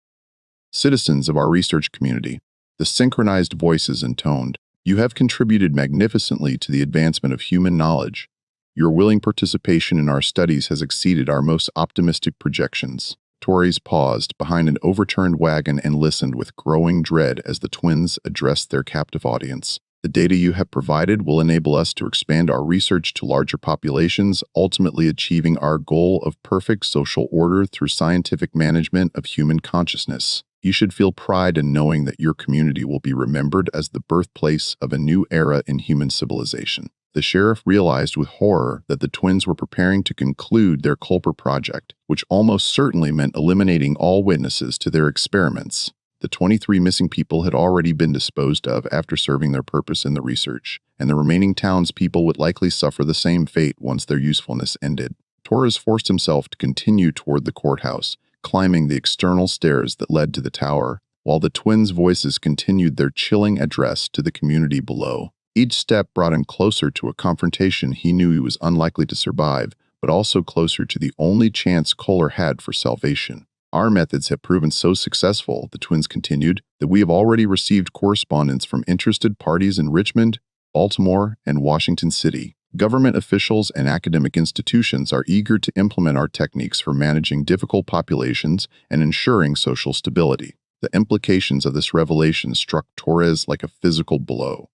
Citizens of our research community, the synchronized voices intoned, you have contributed magnificently to the advancement of human knowledge. Your willing participation in our studies has exceeded our most optimistic projections. Torres paused behind an overturned wagon and listened with growing dread as the twins addressed their captive audience. The data you have provided will enable us to expand our research to larger populations, ultimately achieving our goal of perfect social order through scientific management of human consciousness. You should feel pride in knowing that your community will be remembered as the birthplace of a new era in human civilization. The sheriff realized with horror that the twins were preparing to conclude their Culpeper project, which almost certainly meant eliminating all witnesses to their experiments. The 23 missing people had already been disposed of after serving their purpose in the research, and the remaining townspeople would likely suffer the same fate once their usefulness ended. Torres forced himself to continue toward the courthouse, climbing the external stairs that led to the tower, while the twins' voices continued their chilling address to the community below. Each step brought him closer to a confrontation he knew he was unlikely to survive, but also closer to the only chance Kohler had for salvation. Our methods have proven so successful, the twins continued, that we have already received correspondence from interested parties in Richmond, Baltimore, and Washington City. Government officials and academic institutions are eager to implement our techniques for managing difficult populations and ensuring social stability. The implications of this revelation struck Torres like a physical blow.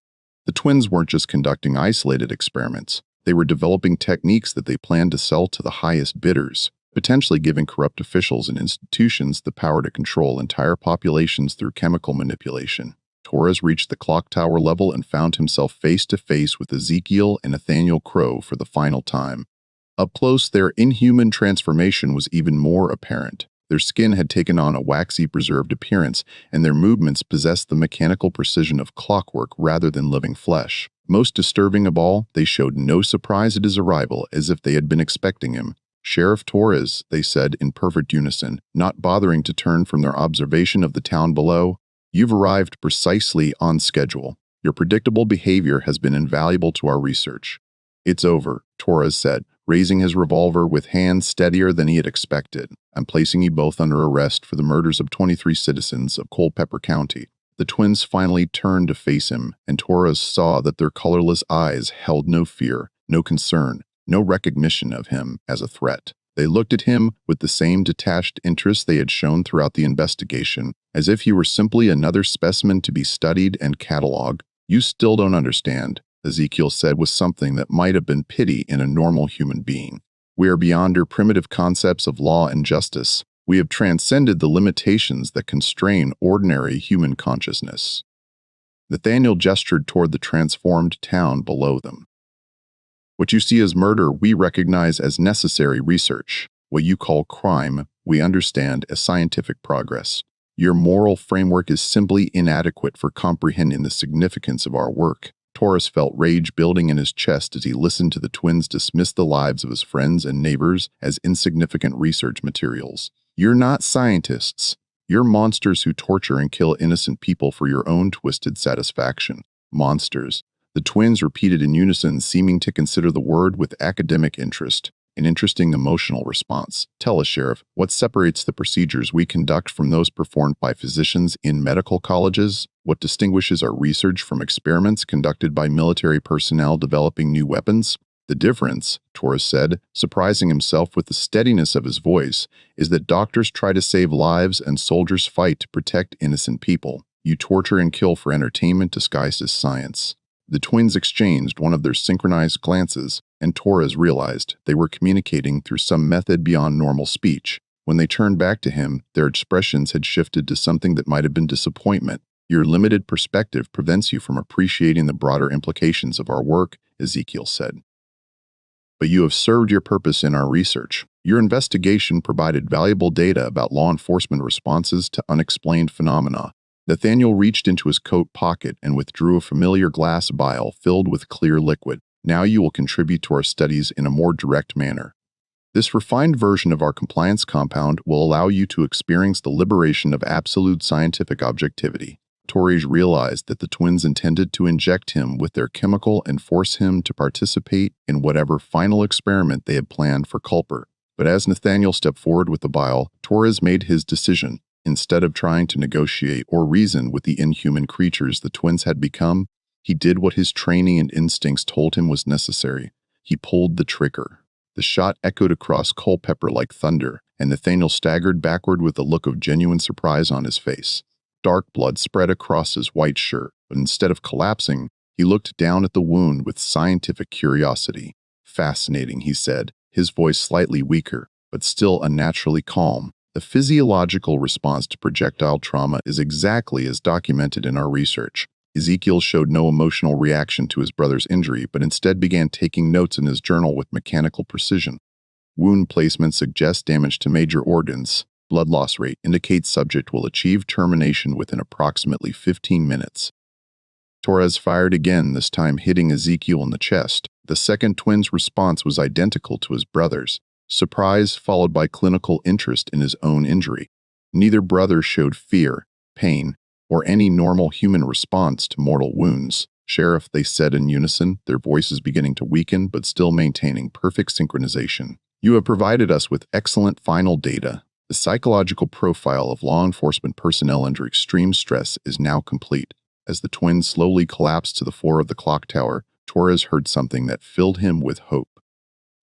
The twins weren't just conducting isolated experiments. They were developing techniques that they planned to sell to the highest bidders, potentially giving corrupt officials and institutions the power to control entire populations through chemical manipulation. Torres reached the clock tower level and found himself face to face with Ezekiel and Nathaniel Crow for the final time. Up close, their inhuman transformation was even more apparent. Their skin had taken on a waxy, preserved appearance, and their movements possessed the mechanical precision of clockwork rather than living flesh. Most disturbing of all, they showed no surprise at his arrival, as if they had been expecting him. "Sheriff Torres," they said in perfect unison, not bothering to turn from their observation of the town below, "you've arrived precisely on schedule. Your predictable behavior has been invaluable to our research." "It's over," Torres said, raising his revolver with hands steadier than he had expected. "I'm placing you both under arrest for the murders of 23 citizens of Culpeper County." The twins finally turned to face him, and Torres saw that their colorless eyes held no fear, no concern, no recognition of him as a threat. They looked at him with the same detached interest they had shown throughout the investigation, as if he were simply another specimen to be studied and cataloged. "You still don't understand," Ezekiel said with something that might have been pity in a normal human being. "We are beyond your primitive concepts of law and justice. We have transcended the limitations that constrain ordinary human consciousness." Nathaniel gestured toward the transformed town below them. "What you see as murder, we recognize as necessary research. What you call crime, we understand as scientific progress. Your moral framework is simply inadequate for comprehending the significance of our work." Torres felt rage building in his chest as he listened to the twins dismiss the lives of his friends and neighbors as insignificant research materials. "You're not scientists. You're monsters who torture and kill innocent people for your own twisted satisfaction. Monsters." The twins repeated in unison, seeming to consider the word with academic interest. An interesting emotional response. "Tell us, Sheriff, what separates the procedures we conduct from those performed by physicians in medical colleges? What distinguishes our research from experiments conducted by military personnel developing new weapons?" "The difference," Torres said, surprising himself with the steadiness of his voice, "is that doctors try to save lives and soldiers fight to protect innocent people. You torture and kill for entertainment disguised as science." The twins exchanged one of their synchronized glances, and Torres realized they were communicating through some method beyond normal speech. When they turned back to him, their expressions had shifted to something that might have been disappointment. "Your limited perspective prevents you from appreciating the broader implications of our work," Ezekiel said. "But you have served your purpose in our research. Your investigation provided valuable data about law enforcement responses to unexplained phenomena." Nathaniel reached into his coat pocket and withdrew a familiar glass vial filled with clear liquid. "Now you will contribute to our studies in a more direct manner. This refined version of our compliance compound will allow you to experience the liberation of absolute scientific objectivity. Torres realized that the twins intended to inject him with their chemical and force him to participate in whatever final experiment they had planned for Culper. But as Nathaniel stepped forward with the vial, Torres made his decision. Instead of trying to negotiate or reason with the inhuman creatures the twins had become, he did what his training and instincts told him was necessary. He pulled the trigger. The shot echoed across Culpeper like thunder, and Nathaniel staggered backward with a look of genuine surprise on his face. Dark blood spread across his white shirt, but instead of collapsing, he looked down at the wound with scientific curiosity. "Fascinating," he said, his voice slightly weaker, but still unnaturally calm. "The physiological response to projectile trauma is exactly as documented in our research." Ezekiel showed no emotional reaction to his brother's injury, but instead began taking notes in his journal with mechanical precision. Wound placement suggests damage to major organs. Blood loss rate indicates subject will achieve termination within approximately 15 minutes. Torres fired again, this time hitting Ezekiel in the chest. The second twin's response was identical to his brother's, surprise followed by clinical interest in his own injury. Neither brother showed fear, pain, or any normal human response to mortal wounds. "Sheriff," they said in unison, their voices beginning to weaken but still maintaining perfect synchronization. "You have provided us with excellent final data. The psychological profile of law enforcement personnel under extreme stress is now complete." As the twins slowly collapsed to the floor of the clock tower, Torres heard something that filled him with hope.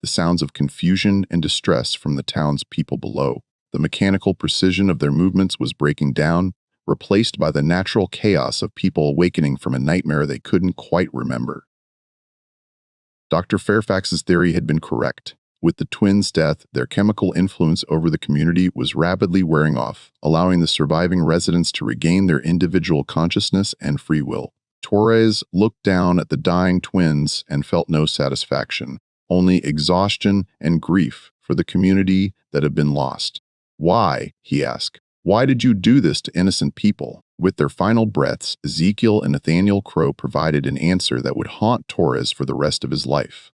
The sounds of confusion and distress from the town's people below. The mechanical precision of their movements was breaking down, replaced by the natural chaos of people awakening from a nightmare they couldn't quite remember. Dr. Fairfax's theory had been correct. With the twins' death, their chemical influence over the community was rapidly wearing off, allowing the surviving residents to regain their individual consciousness and free will. Torres looked down at the dying twins and felt no satisfaction, only exhaustion and grief for the community that had been lost. "Why?" he asked. "Why did you do this to innocent people?" With their final breaths, Ezekiel and Nathaniel Crow provided an answer that would haunt Torres for the rest of his life.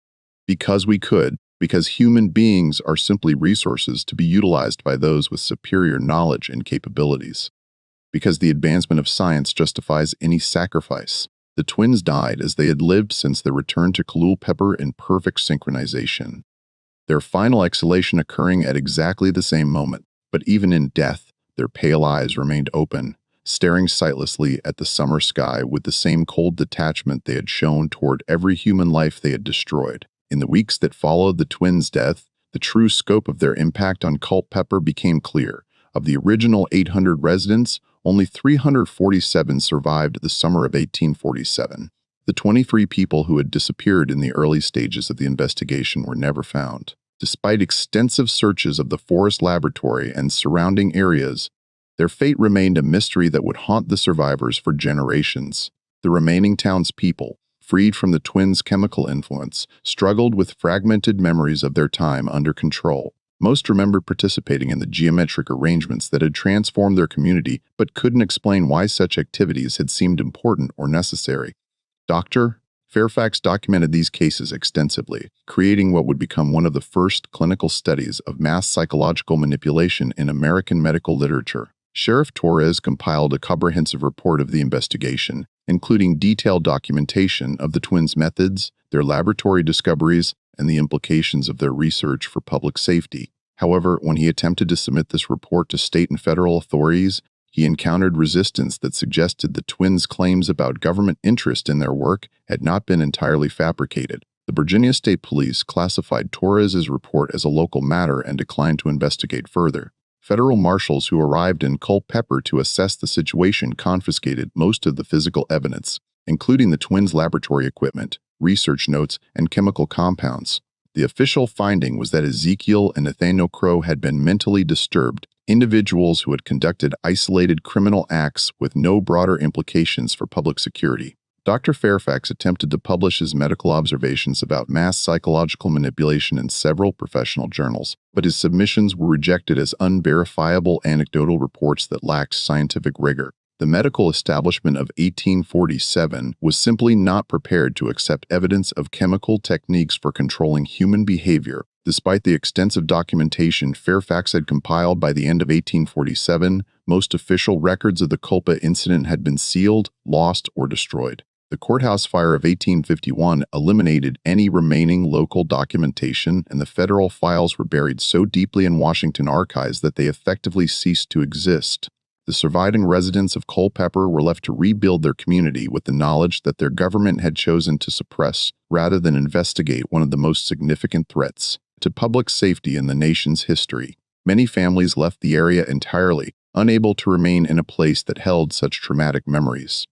"Because we could. Because human beings are simply resources to be utilized by those with superior knowledge and capabilities. Because the advancement of science justifies any sacrifice." The twins died as they had lived since their return to Culpeper in perfect synchronization, their final exhalation occurring at exactly the same moment. But even in death, their pale eyes remained open, staring sightlessly at the summer sky with the same cold detachment they had shown toward every human life they had destroyed. In the weeks that followed the twins' death, the true scope of their impact on Culpeper became clear. Of the original 800 residents, only 347 survived the summer of 1847. The 23 people who had disappeared in the early stages of the investigation were never found. Despite extensive searches of the forest laboratory and surrounding areas, their fate remained a mystery that would haunt the survivors for generations. The remaining townspeople, freed from the twins' chemical influence, struggled with fragmented memories of their time under control. Most remembered participating in the geometric arrangements that had transformed their community, but couldn't explain why such activities had seemed important or necessary. Dr. Fairfax documented these cases extensively, creating what would become one of the first clinical studies of mass psychological manipulation in American medical literature. Sheriff Torres compiled a comprehensive report of the investigation, including detailed documentation of the twins' methods, their laboratory discoveries, and the implications of their research for public safety. However, when he attempted to submit this report to state and federal authorities, he encountered resistance that suggested the twins' claims about government interest in their work had not been entirely fabricated. The Virginia State Police classified Torres' report as a local matter and declined to investigate further. Federal marshals who arrived in Culpeper to assess the situation confiscated most of the physical evidence, including the twins' laboratory equipment, research notes, and chemical compounds. The official finding was that Ezekiel and Nathaniel Crow had been mentally disturbed, individuals who had conducted isolated criminal acts with no broader implications for public security. Dr. Fairfax attempted to publish his medical observations about mass psychological manipulation in several professional journals, but his submissions were rejected as unverifiable anecdotal reports that lacked scientific rigor. The medical establishment of 1847 was simply not prepared to accept evidence of chemical techniques for controlling human behavior Despite the extensive documentation Fairfax had compiled by the end of 1847, most official records of the Culpeper incident had been sealed, lost, or destroyed. The courthouse fire of 1851 eliminated any remaining local documentation, and the federal files were buried so deeply in Washington archives that they effectively ceased to exist. The surviving residents of Culpeper were left to rebuild their community with the knowledge that their government had chosen to suppress rather than investigate one of the most significant threats to public safety in the nation's history. Many families left the area entirely, unable to remain in a place that held such traumatic memories.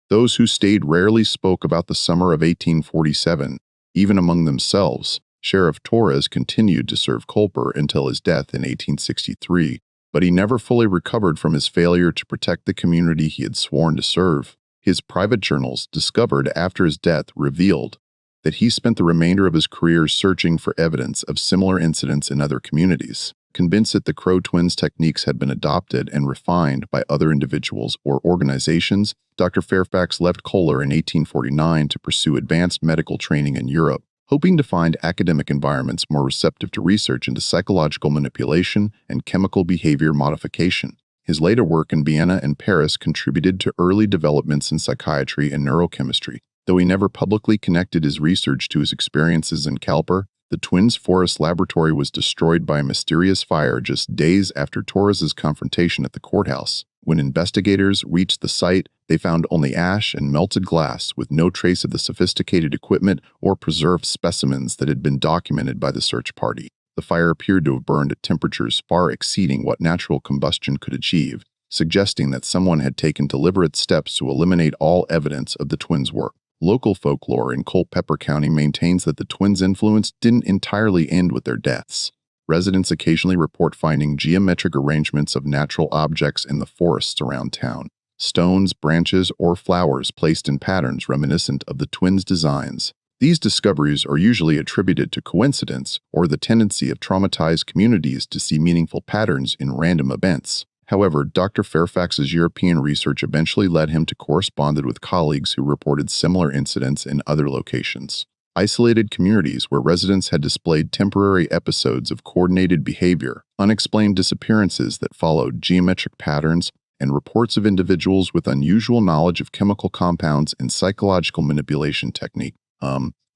Those who stayed rarely spoke about the summer of 1847, even among themselves. Sheriff Torres continued to serve Culpeper until his death in 1863, but he never fully recovered from his failure to protect the community he had sworn to serve. His private journals, discovered after his death, revealed that he spent the remainder of his career searching for evidence of similar incidents in other communities. Convinced that the Crow twins' techniques had been adopted and refined by other individuals or organizations, Dr. Fairfax left Culpeper in 1849 to pursue advanced medical training in Europe, hoping to find academic environments more receptive to research into psychological manipulation and chemical behavior modification. His later work in Vienna and Paris contributed to early developments in psychiatry and neurochemistry. Though he never publicly connected his research to his experiences in Culpeper, the twins' forest laboratory was destroyed by a mysterious fire just days after Torres's confrontation at the courthouse. When investigators reached the site, they found only ash and melted glass, with no trace of the sophisticated equipment or preserved specimens that had been documented by the search party. The fire appeared to have burned at temperatures far exceeding what natural combustion could achieve, suggesting that someone had taken deliberate steps to eliminate all evidence of the twins' work. Local folklore in Culpeper County maintains that the twins' influence didn't entirely end with their deaths. Residents occasionally report finding geometric arrangements of natural objects in the forests around town. Stones, branches, or flowers placed in patterns reminiscent of the twins' designs. These discoveries are usually attributed to coincidence or the tendency of traumatized communities to see meaningful patterns in random events. However, Dr. Fairfax's European research eventually led him to correspond with colleagues who reported similar incidents in other locations. Isolated communities where residents had displayed temporary episodes of coordinated behavior, unexplained disappearances that followed geometric patterns, and reports of individuals with unusual knowledge of chemical compounds and psychological manipulation technique.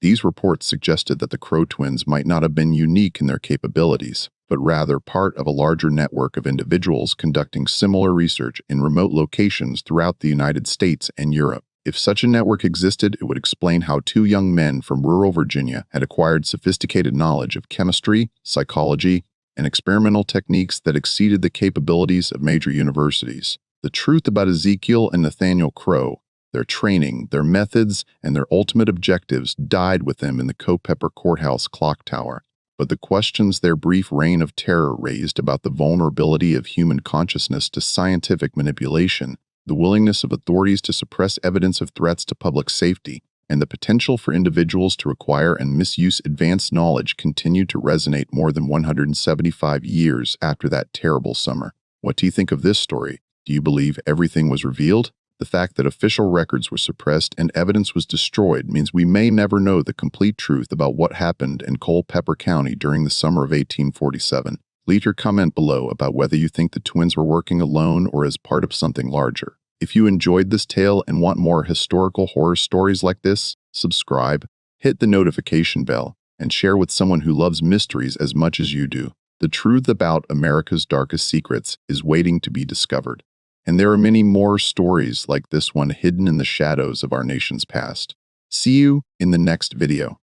These reports suggested that the Crow twins might not have been unique in their capabilities, but rather part of a larger network of individuals conducting similar research in remote locations throughout the United States and Europe. If such a network existed, it would explain how two young men from rural Virginia had acquired sophisticated knowledge of chemistry, psychology, and experimental techniques that exceeded the capabilities of major universities. The truth about Ezekiel and Nathaniel Crow, their training, their methods, and their ultimate objectives died with them in the Culpeper Courthouse clock tower. But the questions their brief reign of terror raised about the vulnerability of human consciousness to scientific manipulation, the willingness of authorities to suppress evidence of threats to public safety, and the potential for individuals to acquire and misuse advanced knowledge continued to resonate more than 175 years after that terrible summer. What do you think of this story? Do you believe everything was revealed? The fact that official records were suppressed and evidence was destroyed means we may never know the complete truth about what happened in Culpeper County during the summer of 1847. Leave your comment below about whether you think the twins were working alone or as part of something larger. If you enjoyed this tale and want more historical horror stories like this, subscribe, hit the notification bell, and share with someone who loves mysteries as much as you do. The truth about America's darkest secrets is waiting to be discovered. And there are many more stories like this one hidden in the shadows of our nation's past. See you in the next video.